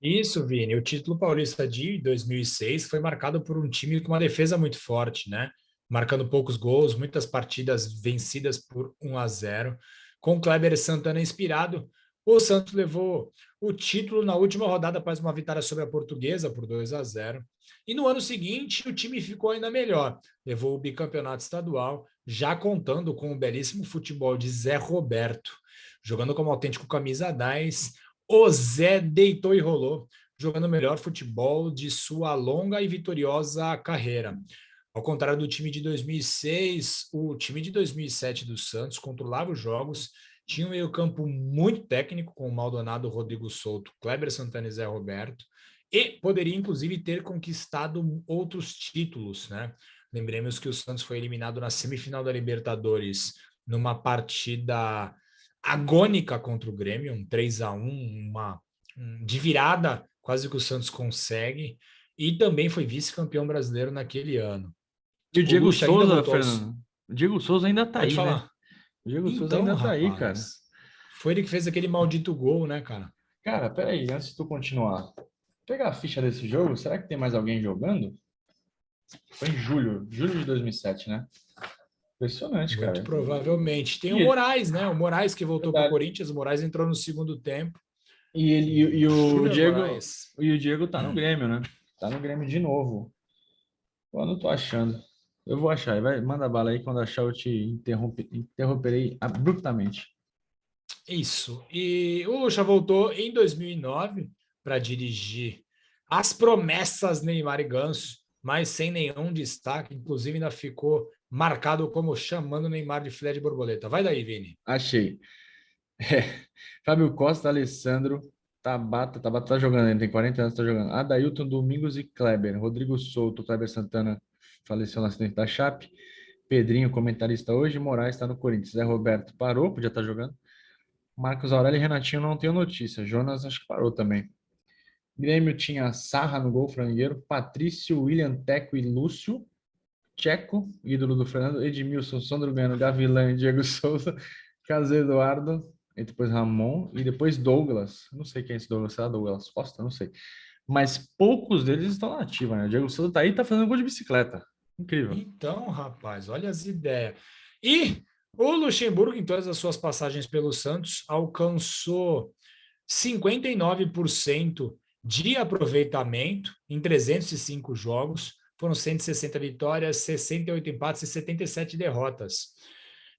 [SPEAKER 2] Isso, Vini. O título paulista de 2006 foi marcado por um time com uma defesa muito forte, né? Marcando poucos gols, muitas partidas vencidas por 1-0. Com Kleber Santana inspirado, o Santos levou o título na última rodada após uma vitória sobre a Portuguesa por 2-0. E no ano seguinte, o time ficou ainda melhor. Levou o bicampeonato estadual, já contando com o belíssimo futebol de Zé Roberto, jogando como autêntico camisa 10. O Zé deitou e rolou, jogando o melhor futebol de sua longa e vitoriosa carreira. Ao contrário do time de 2006, o time de 2007 do Santos controlava os jogos, tinha um meio-campo muito técnico, com o Maldonado, Rodrigo Souto, Kleber Santana e Zé Roberto, e poderia, inclusive, ter conquistado outros títulos, né? Lembremos que o Santos foi eliminado na semifinal da Libertadores numa partida agônica contra o Grêmio, um 3-1, de virada, quase que o Santos consegue, e também foi vice-campeão brasileiro naquele ano.
[SPEAKER 1] E o
[SPEAKER 2] O
[SPEAKER 1] Diego
[SPEAKER 2] Lucha ainda
[SPEAKER 1] Souza,
[SPEAKER 2] voltou aos...
[SPEAKER 1] Fernando? O Diego Souza ainda tá
[SPEAKER 2] Pode
[SPEAKER 1] aí, né?
[SPEAKER 2] falar.
[SPEAKER 1] O Diego Souza
[SPEAKER 2] Então,
[SPEAKER 1] ainda tá aí, cara.
[SPEAKER 2] rapaz, foi ele que fez aquele maldito gol, né, cara?
[SPEAKER 1] Cara, peraí, antes de tu continuar, vou pegar a ficha desse jogo, será que tem mais alguém jogando? Foi em julho de 2007, né? Impressionante,
[SPEAKER 2] Muito
[SPEAKER 1] cara.
[SPEAKER 2] provavelmente. Tem o
[SPEAKER 1] E,
[SPEAKER 2] Moraes, né? O Moraes que voltou para o
[SPEAKER 1] verdade.
[SPEAKER 2] Corinthians, o Moraes entrou no segundo tempo.
[SPEAKER 1] E o
[SPEAKER 2] Júnior
[SPEAKER 1] Diego,
[SPEAKER 2] Moraes.
[SPEAKER 1] e o Diego tá no Grêmio, né? Tá no Grêmio de novo. Eu não tô achando. Eu vou achar. Vai, manda bala aí. Quando achar, eu te interromperei abruptamente.
[SPEAKER 2] Isso. E o Lucha voltou em 2009 para dirigir as promessas Neymar e Ganso, mas sem nenhum destaque. Inclusive, ainda ficou marcado como chamando Neymar de filé de borboleta. Vai daí, Vini.
[SPEAKER 1] Achei. Fábio Costa, Alessandro, Tabata tá jogando, ele tem 40 anos, tá jogando. Adailton, Domingos e Kleber. Rodrigo Souto, Kleber Santana faleceu no acidente da Chape. Pedrinho, comentarista hoje. Moraes está no Corinthians. Zé Roberto parou, podia estar jogando. Marcos Aurélio e Renatinho não tenho notícia. Jonas acho que parou também. Grêmio tinha Sarra no gol, frangueiro. Patrício, William Teco e Lúcio. Tcheco, ídolo do Fernando. Edmilson, Sandro Beno, Gavilã e Diego Souza. Carlos Eduardo. E depois Ramon. E depois Douglas. Não sei quem é esse Douglas. Será Douglas Costa? Não sei. Mas poucos deles estão na ativa, né? O Diego Souza tá aí e tá fazendo gol de bicicleta. Incrível.
[SPEAKER 2] Então, rapaz, olha as ideias. E O Luxemburgo, em todas as suas passagens pelo Santos, alcançou 59% de aproveitamento em 305 jogos. Foram 160 vitórias, 68 empates e 77 derrotas.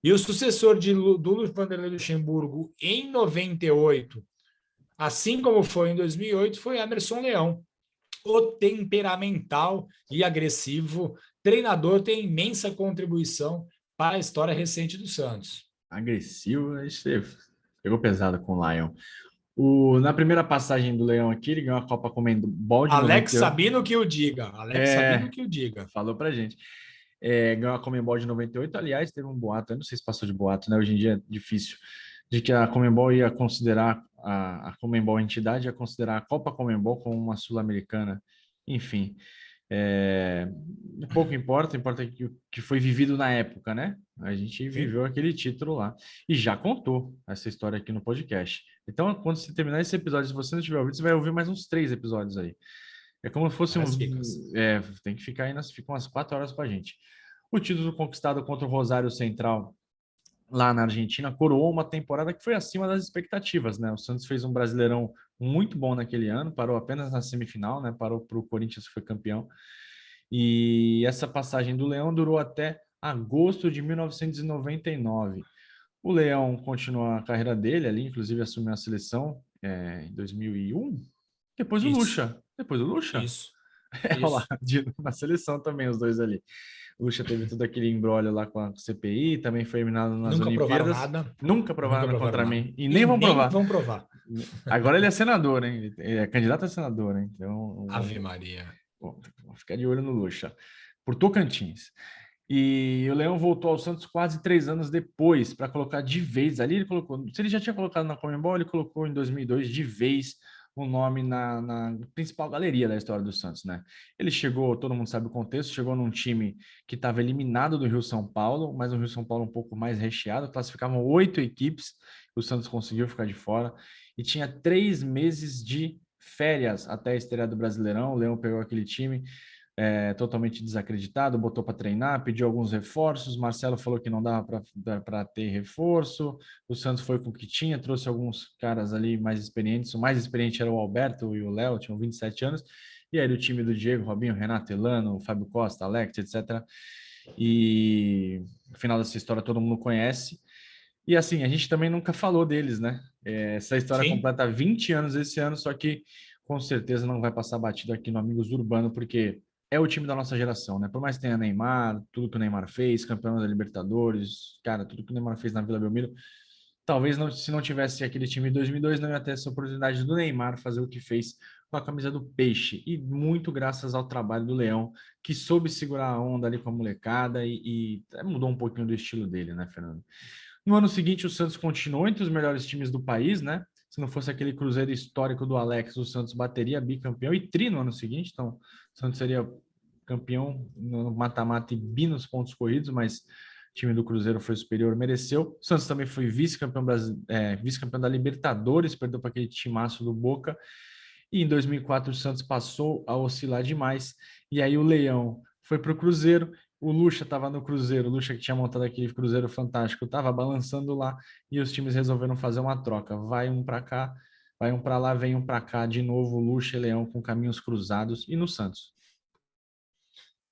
[SPEAKER 2] E o sucessor do Vanderlei Luxemburgo em 98, assim como foi em 2008, foi Emerson Leão. O temperamental e agressivo treinador tem imensa contribuição para a história recente do Santos.
[SPEAKER 1] Agressivo, aí você pegou pesado com o Lion. Na primeira passagem do Leão aqui, ele ganhou a Copa Comembol de
[SPEAKER 2] Alex
[SPEAKER 1] 98.
[SPEAKER 2] Sabino que o diga. Alex Sabino
[SPEAKER 1] É,
[SPEAKER 2] que o diga.
[SPEAKER 1] falou pra gente. Ganhou a Comembol de 98. Aliás, teve um boato, eu não sei se passou de boato, né? Hoje em dia é difícil, de que a Comembol ia considerar, a Comembol entidade ia considerar a Copa Comembol como uma sul-americana. Enfim, é, pouco importa, importa que foi vivido na época, né? A gente
[SPEAKER 2] Sim.
[SPEAKER 1] viveu aquele título lá e já contou essa história aqui no podcast. Então, quando você terminar esse episódio, se você não tiver ouvido, você vai ouvir mais uns 3 episódios aí. É como se fosse
[SPEAKER 2] Várias dicas.
[SPEAKER 1] tem que ficar aí, fica umas 4 horas com a gente. O título conquistado contra o Rosário Central lá na Argentina coroou uma temporada que foi acima das expectativas, né? O Santos fez um Brasileirão muito bom naquele ano, parou apenas na semifinal, né? Parou para o Corinthians que foi campeão. E essa passagem do Leão durou até agosto de 1999. O Leão continuou a carreira dele ali, inclusive assumiu a seleção em 2001. Depois o
[SPEAKER 2] Isso,
[SPEAKER 1] Lucha. Depois o Lucha.
[SPEAKER 2] isso,
[SPEAKER 1] Olha lá,
[SPEAKER 2] isso.
[SPEAKER 1] na seleção também, os dois ali. O Lucha teve todo aquele embrólio lá com a CPI, também foi eliminado nas
[SPEAKER 2] Nunca provaram
[SPEAKER 1] Olimpíadas.
[SPEAKER 2] nada.
[SPEAKER 1] Nunca
[SPEAKER 2] Nunca
[SPEAKER 1] provaram
[SPEAKER 2] provaram
[SPEAKER 1] contra
[SPEAKER 2] nada.
[SPEAKER 1] mim. E
[SPEAKER 2] E
[SPEAKER 1] nem vão
[SPEAKER 2] nem
[SPEAKER 1] provar.
[SPEAKER 2] vão provar.
[SPEAKER 1] Agora ele é senador, hein? Ele é candidato a senador, hein? Então,
[SPEAKER 2] Ave Maria.
[SPEAKER 1] vamos ficar de olho no Lucha. Por Tocantins. E o Leão voltou ao Santos quase 3 anos depois para colocar de vez. Ali ele colocou. Se ele já tinha colocado na Conmebol, ele colocou em 2002 de vez o nome na principal galeria da história do Santos, né? Ele chegou, todo mundo sabe o contexto, chegou num time que estava eliminado do Rio São Paulo, mas o Rio São Paulo um pouco mais recheado, classificavam 8 equipes, o Santos conseguiu ficar de fora e tinha 3 meses de férias até a estreia do Brasileirão. O Leão pegou aquele time totalmente desacreditado, botou para treinar, pediu alguns reforços. Marcelo falou que não dava para ter reforço. O Santos foi com o que tinha, trouxe alguns caras ali mais experientes. O mais experiente era o Alberto e o Léo, tinham 27 anos. E aí o time do Diego, Robinho, Renato, Elano, Fábio Costa, Alex, etc. E no final dessa história todo mundo conhece. E assim, a gente também nunca falou deles, né? Essa história
[SPEAKER 2] Sim.
[SPEAKER 1] completa 20 anos esse ano, só que com certeza não vai passar batido aqui no Amigos do Urbano, porque é o time da nossa geração, né? Por mais que tenha Neymar, tudo que o Neymar fez, campeão da Libertadores, cara, tudo que o Neymar fez na Vila Belmiro, talvez não, se não tivesse aquele time em 2002, não ia ter essa oportunidade do Neymar fazer o que fez com a camisa do Peixe. E muito graças ao trabalho do Leão, que soube segurar a onda ali com a molecada e mudou um pouquinho do estilo dele, né, Fernando? No ano seguinte, o Santos continuou entre os melhores times do país, né? Se não fosse aquele Cruzeiro histórico do Alex, o Santos bateria bicampeão e tri no ano seguinte. Então, o Santos seria campeão no mata-mata e bi nos pontos corridos, mas o time do Cruzeiro foi superior, mereceu. O Santos também foi vice-campeão vice-campeão da Libertadores, perdeu para aquele timaço do Boca. E em 2004 o Santos passou a oscilar demais. E aí o Leão foi para o Cruzeiro. O Lucha estava no Cruzeiro, o Lucha que tinha montado aquele Cruzeiro fantástico, estava balançando lá e os times resolveram fazer uma troca. Vai um para cá, vai um para lá, vem um para cá, de novo Lucha e Leão com caminhos cruzados e no Santos.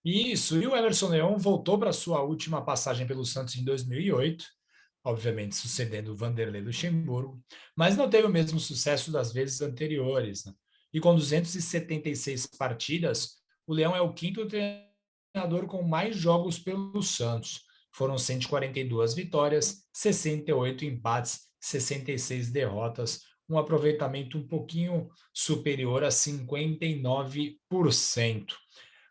[SPEAKER 2] Isso. E o Emerson Leão voltou para sua última passagem pelo Santos em 2008, obviamente sucedendo o Vanderlei Luxemburgo, mas não teve o mesmo sucesso das vezes anteriores, né? E com 276 partidas, o Leão é o quinto treinador com mais jogos pelo Santos. Foram 142 vitórias, 68 empates, 66 derrotas, um aproveitamento um pouquinho superior a 59%.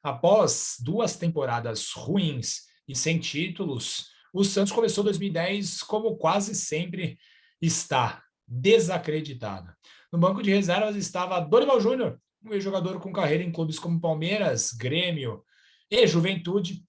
[SPEAKER 2] Após 2 temporadas ruins e sem títulos, o Santos começou 2010 como quase sempre está, desacreditado. No banco de reservas estava Dorival Júnior, um ex-jogador com carreira em clubes como Palmeiras, Grêmio e Juventude.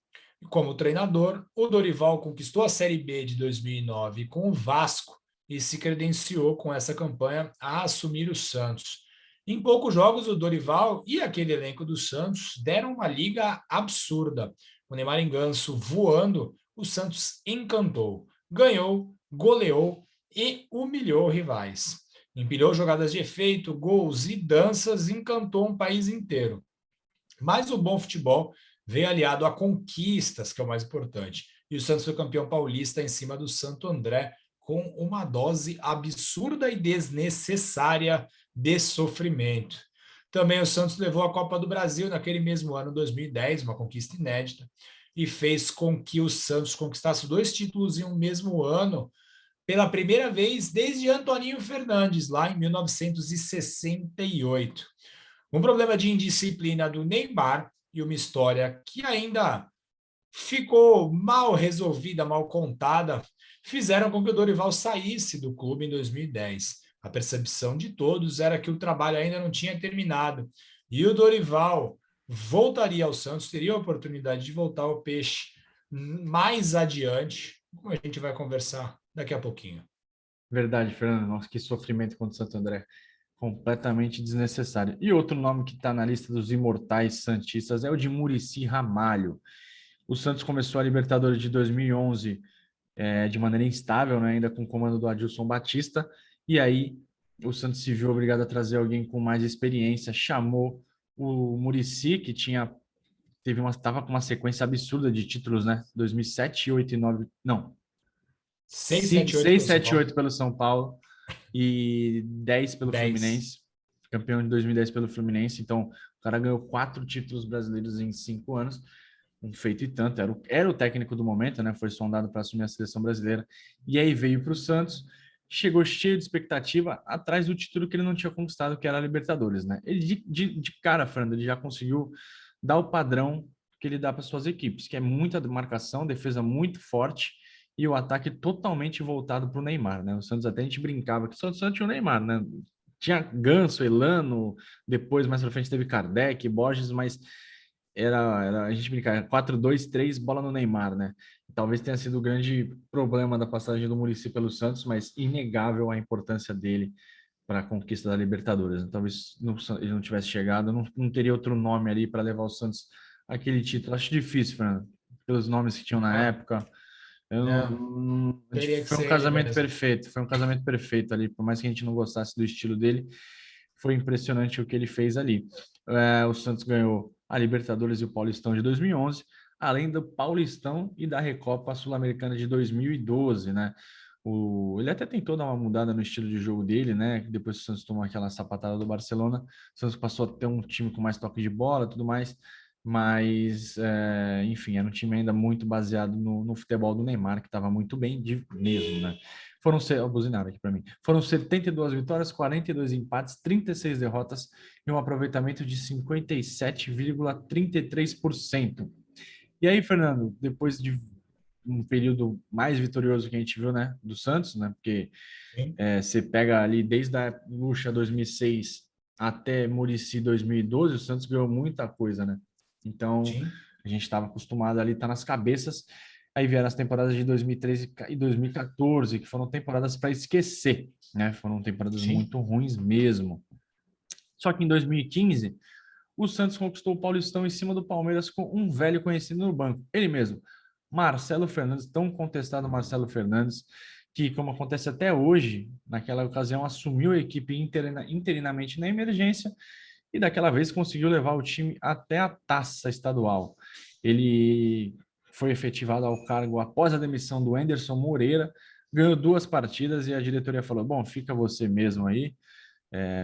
[SPEAKER 2] Como treinador, o Dorival conquistou a Série B de 2009 com o Vasco e se credenciou com essa campanha a assumir o Santos. Em poucos jogos, o Dorival e aquele elenco do Santos deram uma liga absurda. O Neymar em Ganso voando, o Santos encantou. ganhou, goleou e humilhou rivais. Empilhou jogadas de efeito, gols e danças, encantou um país inteiro. Mas o bom futebol veio aliado a conquistas, que é o mais importante. E o Santos foi campeão paulista em cima do Santo André, com uma dose absurda e desnecessária de sofrimento. Também o Santos levou a Copa do Brasil naquele mesmo ano, 2010, uma conquista inédita, e fez com que o Santos conquistasse 2 títulos em um mesmo ano, pela primeira vez desde Antoninho Fernandes, lá em 1968. Um problema de indisciplina do Neymar e uma história que ainda ficou mal resolvida, mal contada, fizeram com que o Dorival saísse do clube em 2010. A percepção de todos era que o trabalho ainda não tinha terminado e o Dorival voltaria ao Santos, teria a oportunidade de voltar ao Peixe mais adiante, como a gente vai conversar daqui a pouquinho.
[SPEAKER 1] Verdade, Fernando. Nossa, que sofrimento contra o Santo André. Completamente desnecessário. E outro nome que está na lista dos imortais santistas é o de Muricy Ramalho. O Santos começou a Libertadores de 2011 de maneira instável, né, ainda com o comando do Adilson Batista, e aí o Santos se viu obrigado a trazer alguém com mais experiência, chamou o Muricy, que estava com uma sequência absurda de títulos, né? 2007, 8 e 9, não,
[SPEAKER 2] 6, 7, 8
[SPEAKER 1] 6,
[SPEAKER 2] pelo São
[SPEAKER 1] 7,
[SPEAKER 2] Paulo.
[SPEAKER 1] 8 pelo São Paulo e 10 pelo
[SPEAKER 2] 10.
[SPEAKER 1] Fluminense, campeão de 2010 pelo Fluminense. Então, o cara ganhou 4 títulos brasileiros em 5 anos, um feito e tanto. Era o técnico do momento, né? Foi sondado para assumir a seleção brasileira. E aí veio para o Santos, chegou cheio de expectativa, atrás do título que ele não tinha conquistado, que era a Libertadores, né? Ele, de cara, Fernando, ele já conseguiu dar o padrão que ele dá para suas equipes, que é muita marcação, defesa muito forte e o ataque totalmente voltado para o Neymar, né? O Santos até a gente brincava que só o Santos tinha o Neymar, né? Tinha Ganso, Elano, depois mais para frente teve Kardec, Borges, mas a gente brincava 4-2-3 bola no Neymar, né? Talvez tenha sido o grande problema da passagem do Muricy pelo Santos, mas inegável a importância dele para a conquista da Libertadores, né? Talvez ele não tivesse chegado, não teria outro nome ali para levar o Santos àquele título. Acho difícil, Fernando, pelos nomes que tinham na
[SPEAKER 2] Não,
[SPEAKER 1] época. Eu
[SPEAKER 2] não, teria que
[SPEAKER 1] foi um
[SPEAKER 2] ser ele
[SPEAKER 1] casamento
[SPEAKER 2] mesmo.
[SPEAKER 1] perfeito, foi um casamento perfeito ali, por mais que a gente não gostasse do estilo dele, foi impressionante o que ele fez ali. O Santos ganhou a Libertadores e o Paulistão de 2011, além do Paulistão e da Recopa Sul-Americana de 2012, né? Ele até tentou dar uma mudada no estilo de jogo dele, né? Depois que o Santos tomou aquela sapatada do Barcelona, o Santos passou a ter um time com mais toque de bola, tudo mais, mas enfim, era um time ainda muito baseado no futebol do Neymar, que estava muito bem mesmo, né? Buzinaram aqui para mim. Foram 72 vitórias, 42 empates, 36 derrotas e um aproveitamento de 57,33%. E aí, Fernando, depois de um período mais vitorioso que a gente viu, né, do Santos, né? Porque
[SPEAKER 2] Sim,
[SPEAKER 1] você pega ali desde a Lucha 2006 até Muricy 2012, o Santos ganhou muita coisa, né? Então,
[SPEAKER 2] sim,
[SPEAKER 1] a gente estava acostumado ali, tá nas cabeças. Aí vieram as temporadas de 2013 e 2014, que foram temporadas para esquecer, né? Foram temporadas
[SPEAKER 2] sim,
[SPEAKER 1] muito ruins mesmo. Só que em 2015, o Santos conquistou o Paulistão em cima do Palmeiras com um velho conhecido no banco, ele mesmo, Marcelo Fernandes, tão contestado Marcelo Fernandes, que, como acontece até hoje, naquela ocasião assumiu a equipe interinamente na emergência e daquela vez conseguiu levar o time até a taça estadual. Ele foi efetivado ao cargo após a demissão do Anderson Moreira, ganhou 2 partidas e a diretoria falou: bom, fica você mesmo aí,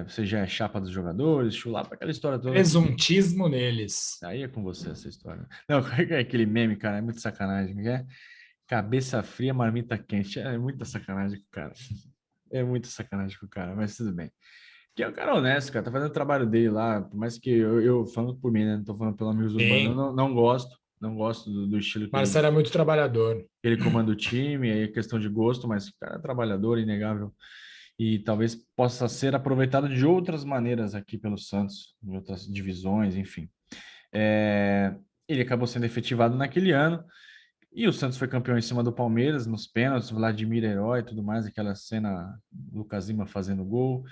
[SPEAKER 1] você já é chapa dos jogadores, chulapa, aquela história toda que.
[SPEAKER 2] presuntismo neles.
[SPEAKER 1] Aí é com você essa história. Não, é aquele meme, cara, é muito sacanagem, não é? Cabeça fria, marmita quente. É muita sacanagem com o cara. É muita sacanagem com o cara, mas tudo bem. Que é um cara honesto, cara, tá fazendo o trabalho dele lá, por mais que eu falando por mim, né? Não tô falando pelo amigos urbanos, eu
[SPEAKER 2] Sim,
[SPEAKER 1] não gosto do estilo
[SPEAKER 2] Marcelo é muito trabalhador.
[SPEAKER 1] que ele comanda o time, aí é questão de gosto, mas o cara é trabalhador, inegável, e talvez possa ser aproveitado de outras maneiras aqui pelo Santos, em outras divisões, enfim. É, ele acabou sendo efetivado naquele ano, e o Santos foi campeão em cima do Palmeiras, nos pênaltis, Vladimir Herói e tudo mais, aquela cena, Lucas Lima fazendo gol.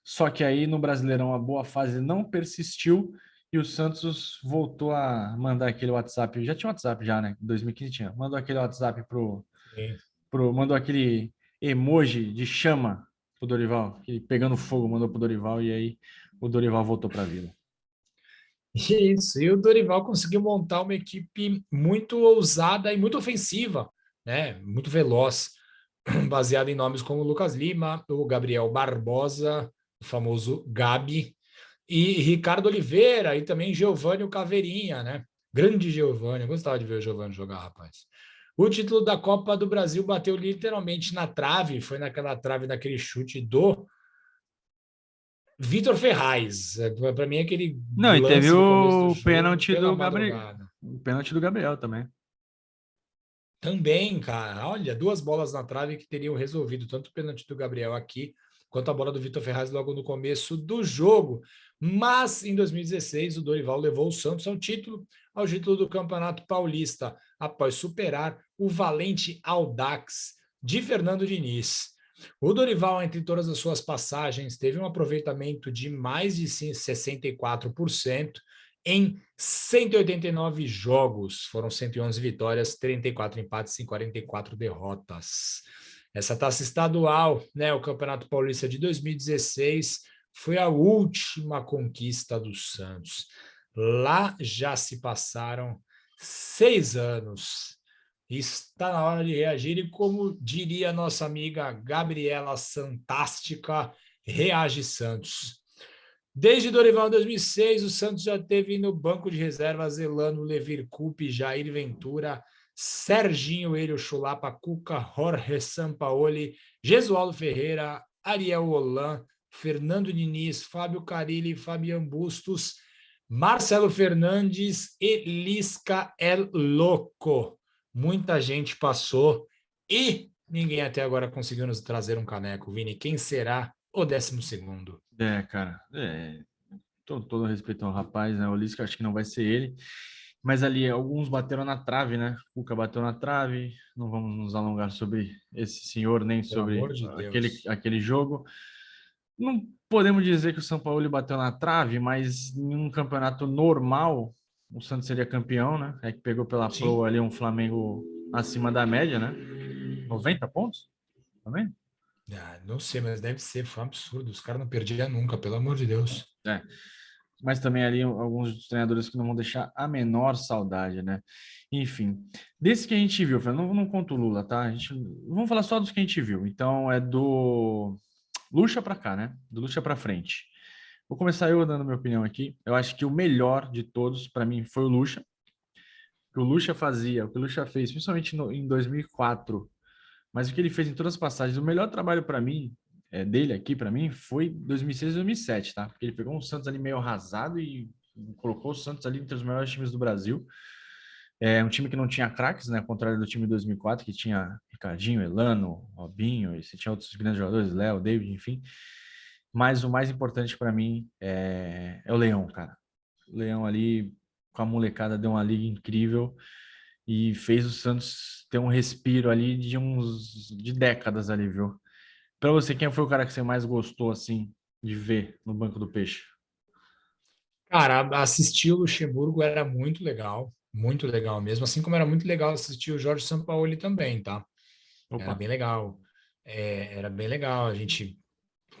[SPEAKER 1] Só que aí no Brasileirão a boa fase não persistiu e o Santos voltou a mandar aquele WhatsApp. Já tinha WhatsApp já, né? Em 2015 tinha. Mandou aquele WhatsApp pro,
[SPEAKER 2] Sim.
[SPEAKER 1] mandou aquele emoji de chama pro Dorival, que pegando fogo mandou pro Dorival e aí o Dorival voltou para a Vila.
[SPEAKER 2] Isso, e o Dorival conseguiu montar uma equipe muito ousada e muito ofensiva, né? Muito veloz, baseada em nomes como Lucas Lima, o Gabriel Barbosa, o famoso Gabi, e Ricardo Oliveira, e também Giovânio Caveirinha, né? Grande Giovânio, eu gostava de ver o Giovânio jogar, rapaz. O título da Copa do Brasil bateu literalmente na trave, foi naquela trave, naquele chute do Vitor Ferraz. Para mim, aquele
[SPEAKER 1] Não, e teve
[SPEAKER 2] lance no começo do
[SPEAKER 1] o
[SPEAKER 2] jogo,
[SPEAKER 1] pênalti
[SPEAKER 2] pela
[SPEAKER 1] do Gabriel,
[SPEAKER 2] madrugada.
[SPEAKER 1] o pênalti do Gabriel também.
[SPEAKER 2] Também, cara, olha, duas bolas na trave que teriam resolvido tanto o pênalti do Gabriel aqui, quanto a bola do Vitor Ferraz logo no começo do jogo. Mas em 2016, o Dorival levou o Santos ao título do Campeonato Paulista, após superar o valente Audax de Fernando Diniz. O Dorival, entre todas as suas passagens, teve um aproveitamento de mais de 64% em 189 jogos. Foram 111 vitórias, 34 empates e 44 derrotas. Essa taça estadual, né, o Campeonato Paulista de 2016, foi a última conquista do Santos. Lá já se passaram 6 anos. Está na hora de reagir e, como diria nossa amiga Gabriela Santástica, reage Santos. Desde Dorival em 2006, o Santos já teve no banco de reservas Elano, Levir Coupe, Jair Ventura, Serginho Hélio Chulapa, Cuca, Jorge Sampaoli, Gesualdo Ferreira, Ariel Holan, Fernando Diniz, Fábio Carilli, Fabian Bustos, Marcelo Fernandes e Lisca El Loco. Muita gente passou e ninguém até agora conseguiu nos trazer um caneco. Vini, quem será o 12º?
[SPEAKER 1] Cara, todo respeito ao rapaz, né? O Lisca acho que não vai ser ele, mas ali alguns bateram na trave, né? O Cuca bateu na trave, não vamos nos alongar sobre esse senhor, nem
[SPEAKER 2] Pelo
[SPEAKER 1] sobre
[SPEAKER 2] amor de Deus.
[SPEAKER 1] aquele jogo. Não podemos dizer que o São Paulo bateu na trave, mas em um campeonato normal, o Santos seria campeão, né? É que pegou pela Pro
[SPEAKER 2] Sim.
[SPEAKER 1] ali um Flamengo acima da média, né? 90 pontos? Tá vendo?
[SPEAKER 2] Ah, não sei, mas deve ser. Foi um absurdo. Os caras não perdiam nunca, pelo amor de Deus.
[SPEAKER 1] É. Mas também ali alguns dos treinadores que não vão deixar a menor saudade, né? Enfim, desse que a gente viu, não conta o Lula, tá? Vamos falar só dos que a gente viu. Então é do Lucha para cá, né? Do Lucha para frente. Vou começar eu dando minha opinião aqui. Eu acho que o melhor de todos para mim foi o Lucha. O que o Lucha fazia, o que o Lucha fez, principalmente em 2004, mas o que ele fez em todas as passagens, o melhor trabalho para mim, dele aqui para mim, foi 2006 e 2007, tá? Porque ele pegou um Santos ali meio arrasado e colocou o Santos ali entre os melhores times do Brasil. É um time que não tinha craques, né? Ao contrário do time de 2004, que tinha Ricardinho, Elano, Robinho, e você tinha outros grandes jogadores, Léo, David, enfim. Mas o mais importante para mim é o Leão, cara. O Leão ali, com a molecada, deu uma liga incrível e fez o Santos ter um respiro ali de décadas ali, viu? Para você, quem foi o cara que você mais gostou, assim, de ver no Banco do Peixe?
[SPEAKER 2] Cara, assistir o Luxemburgo era muito legal mesmo. Assim como era muito legal assistir o Jorge Sampaoli também, tá? Era
[SPEAKER 1] Opa,
[SPEAKER 2] bem legal. Era bem legal. A gente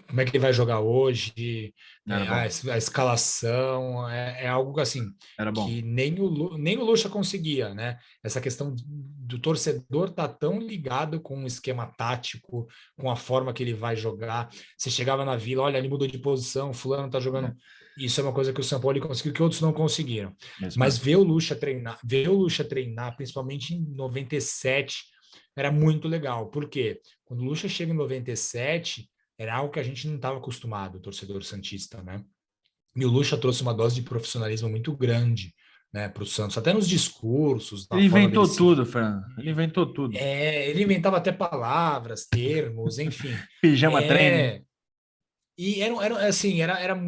[SPEAKER 2] como é que ele vai jogar hoje,
[SPEAKER 1] era
[SPEAKER 2] a,
[SPEAKER 1] bom.
[SPEAKER 2] a escalação, é algo assim
[SPEAKER 1] Era bom.
[SPEAKER 2] que nem o Lucha conseguia, né? Essa questão do torcedor tá tão ligado com o esquema tático, com a forma que ele vai jogar. Você chegava na Vila, olha, ele mudou de posição, fulano tá
[SPEAKER 1] É,
[SPEAKER 2] jogando. Isso é uma coisa que o São Paulo conseguiu que outros não conseguiram.
[SPEAKER 1] é isso
[SPEAKER 2] Mas
[SPEAKER 1] mesmo.
[SPEAKER 2] ver o Lucha treinar, principalmente em 97, era muito legal. Por quê? Quando o Lucha chega em 97, era algo que a gente não estava acostumado, o torcedor santista, né? E o Lucha trouxe uma dose de profissionalismo muito grande, né, para o Santos, até nos discursos, na
[SPEAKER 1] Ele
[SPEAKER 2] forma dele
[SPEAKER 1] inventou
[SPEAKER 2] se
[SPEAKER 1] tudo, Fernando. Ele
[SPEAKER 2] vestir.
[SPEAKER 1] inventou tudo.
[SPEAKER 2] Ele inventava até palavras, termos, enfim.
[SPEAKER 1] Pijama treino.
[SPEAKER 2] É, e era assim, era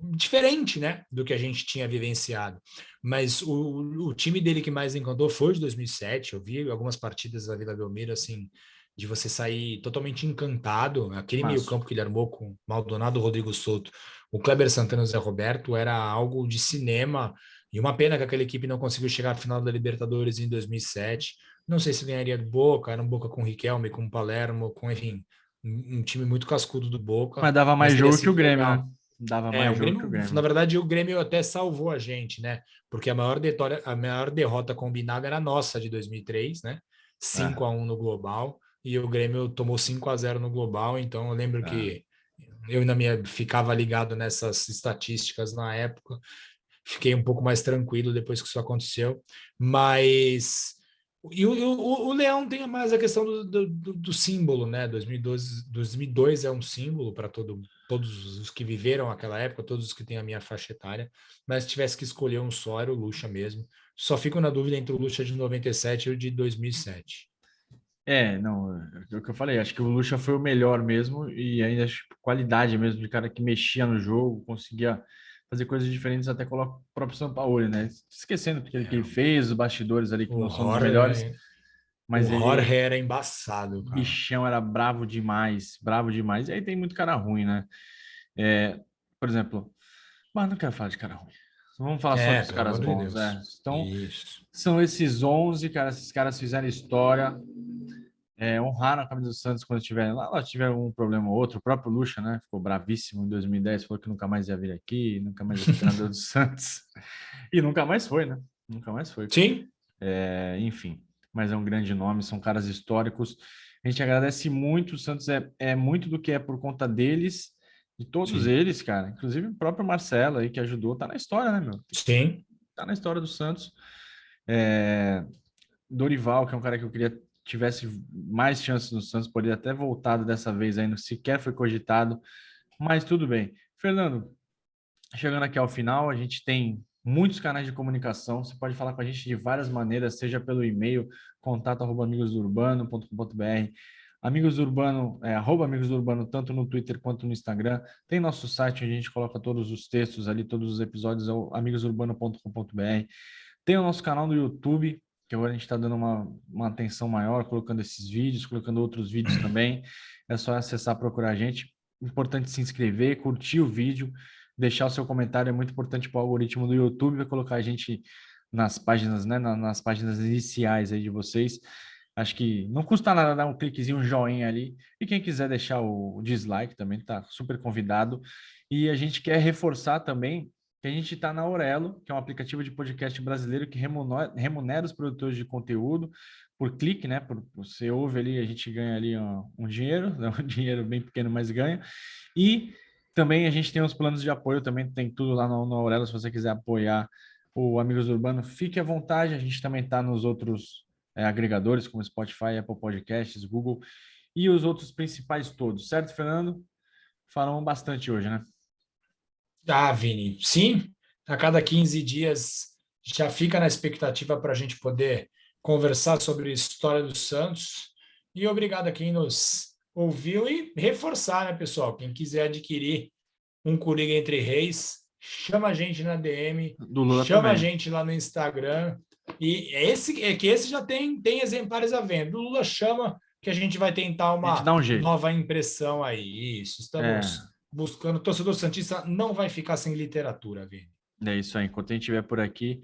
[SPEAKER 2] diferente, né, do que a gente tinha vivenciado. Mas o time dele que mais encantou foi o de 2007. Eu vi algumas partidas da Vila Belmiro, assim, de você sair totalmente encantado. Aquele
[SPEAKER 1] Mas
[SPEAKER 2] meio-campo que ele armou com Maldonado, Rodrigo Souto, o Kleber Santana e o Zé Roberto era algo de cinema. E uma pena que aquela equipe não conseguiu chegar à final da Libertadores em 2007. Não sei se ganharia do Boca, era um Boca com Riquelme, com Palermo, com, enfim, um time muito cascudo do Boca,
[SPEAKER 1] Mas dava
[SPEAKER 2] mas
[SPEAKER 1] mais
[SPEAKER 2] teria
[SPEAKER 1] jogo que o
[SPEAKER 2] sido
[SPEAKER 1] Grêmio, né?
[SPEAKER 2] legal.
[SPEAKER 1] Dava
[SPEAKER 2] É,
[SPEAKER 1] mais
[SPEAKER 2] o
[SPEAKER 1] jogo que o
[SPEAKER 2] Grêmio, na
[SPEAKER 1] Grêmio.
[SPEAKER 2] verdade, o Grêmio até salvou a gente, né? Porque a maior derrota combinada era nossa de 2003, né?
[SPEAKER 1] É,
[SPEAKER 2] 5-1 no global, e o Grêmio tomou 5-0 no global, então eu lembro
[SPEAKER 1] é.
[SPEAKER 2] que eu ainda ficava ligado nessas estatísticas na época, fiquei um pouco mais tranquilo depois que isso aconteceu, mas o Leão tem mais a questão do símbolo, né? 2002 é um símbolo para todos os que viveram aquela época, todos os que têm a minha faixa etária, mas se tivesse que escolher um só, era o Lucha mesmo. Só fico na dúvida entre o Lucha de 97 e o de 2007.
[SPEAKER 1] Não, é o que eu falei, acho que o Lucha foi o melhor mesmo e ainda acho que qualidade mesmo de cara que mexia no jogo, conseguia fazer coisas diferentes até com o próprio Sampaoli, né? Esquecendo que ele fez, os bastidores ali que
[SPEAKER 2] O
[SPEAKER 1] não são dos melhores,
[SPEAKER 2] Jorge, o
[SPEAKER 1] mas
[SPEAKER 2] Jorge
[SPEAKER 1] ele,
[SPEAKER 2] era embaçado,
[SPEAKER 1] o
[SPEAKER 2] cara.
[SPEAKER 1] bichão era bravo demais, bravo demais. E aí tem muito cara ruim, né? É, por exemplo, mas não quero falar de cara ruim. Vamos falar só
[SPEAKER 2] É,
[SPEAKER 1] dos
[SPEAKER 2] pelo
[SPEAKER 1] caras
[SPEAKER 2] amor de
[SPEAKER 1] bons,
[SPEAKER 2] Deus.
[SPEAKER 1] Então,
[SPEAKER 2] Isso.
[SPEAKER 1] são esses 11, cara, esses caras fizeram história, honraram a camisa do Santos quando tiver lá tiver um problema ou outro. O próprio Lucha, né, ficou bravíssimo em 2010, falou que nunca mais ia vir aqui, nunca mais ia ser treinador do Santos. E nunca mais foi, né? Nunca mais foi.
[SPEAKER 2] Sim,
[SPEAKER 1] Enfim, mas é um grande nome, são caras históricos. A gente agradece muito, o Santos é muito do que é por conta deles, de todos
[SPEAKER 2] sim,
[SPEAKER 1] eles, cara. Inclusive o próprio Marcelo aí que ajudou, tá na história, né, meu?
[SPEAKER 2] sim.
[SPEAKER 1] Tá na história do Santos. É, Dorival, que é um cara que eu queria tivesse mais chances no Santos, poderia até voltado dessa vez ainda, sequer foi cogitado, mas tudo bem. Fernando, chegando aqui ao final, a gente tem muitos canais de comunicação, você pode falar com a gente de várias maneiras, seja pelo e-mail, contato@amigosurbano.com.br, Amigos do Urbano, arroba Amigos do Urbano, tanto no Twitter quanto no Instagram. Tem nosso site, onde a gente coloca todos os textos ali, todos os episódios, é o amigosurbano.com.br. Tem o nosso canal no YouTube, que agora a gente está dando uma atenção maior, colocando esses vídeos, colocando outros vídeos também. É só acessar, procurar a gente. Importante se inscrever, curtir o vídeo, deixar o seu comentário, é muito importante para o algoritmo do YouTube, vai colocar a gente nas páginas, né, nas páginas iniciais aí de vocês. Acho que não custa nada dar um cliquezinho, um joinha ali. E quem quiser deixar o dislike também está super convidado. E a gente quer reforçar também que a gente está na Aurelo, que é um aplicativo de podcast brasileiro que remunera os produtores de conteúdo por clique, né? Você ouve ali, a gente ganha ali um dinheiro, né? Um dinheiro bem pequeno, mas ganha. E também a gente tem os planos de apoio, também tem tudo lá no Aurelo, se você quiser apoiar o Amigos do Urbano, fique à vontade. A gente também está nos outros agregadores, como Spotify, Apple Podcasts, Google e os outros principais todos, certo, Fernando? Falamos bastante hoje, né?
[SPEAKER 2] Ah, Vini, sim, a cada 15 dias já fica na expectativa para a gente poder conversar sobre a história do Santos. E obrigado a quem nos ouviu e reforçar, né, pessoal? Quem quiser adquirir um Coringa Entre Reis, chama a gente na DM,
[SPEAKER 1] Do Lula
[SPEAKER 2] chama a
[SPEAKER 1] também.
[SPEAKER 2] gente lá no Instagram. E esse já tem exemplares à venda. O Lula chama que a gente vai tentar
[SPEAKER 1] A gente
[SPEAKER 2] uma
[SPEAKER 1] dá um jeito.
[SPEAKER 2] nova impressão aí. Isso,
[SPEAKER 1] É,
[SPEAKER 2] estamos buscando. O torcedor santista não vai ficar sem literatura, Vini.
[SPEAKER 1] é isso aí. Enquanto a gente estiver por aqui,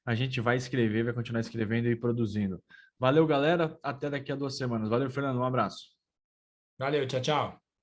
[SPEAKER 1] a gente vai escrever, vai continuar escrevendo e produzindo. Valeu, galera. Até daqui a 2 semanas. Valeu, Fernando. Um abraço.
[SPEAKER 2] Valeu, tchau, tchau.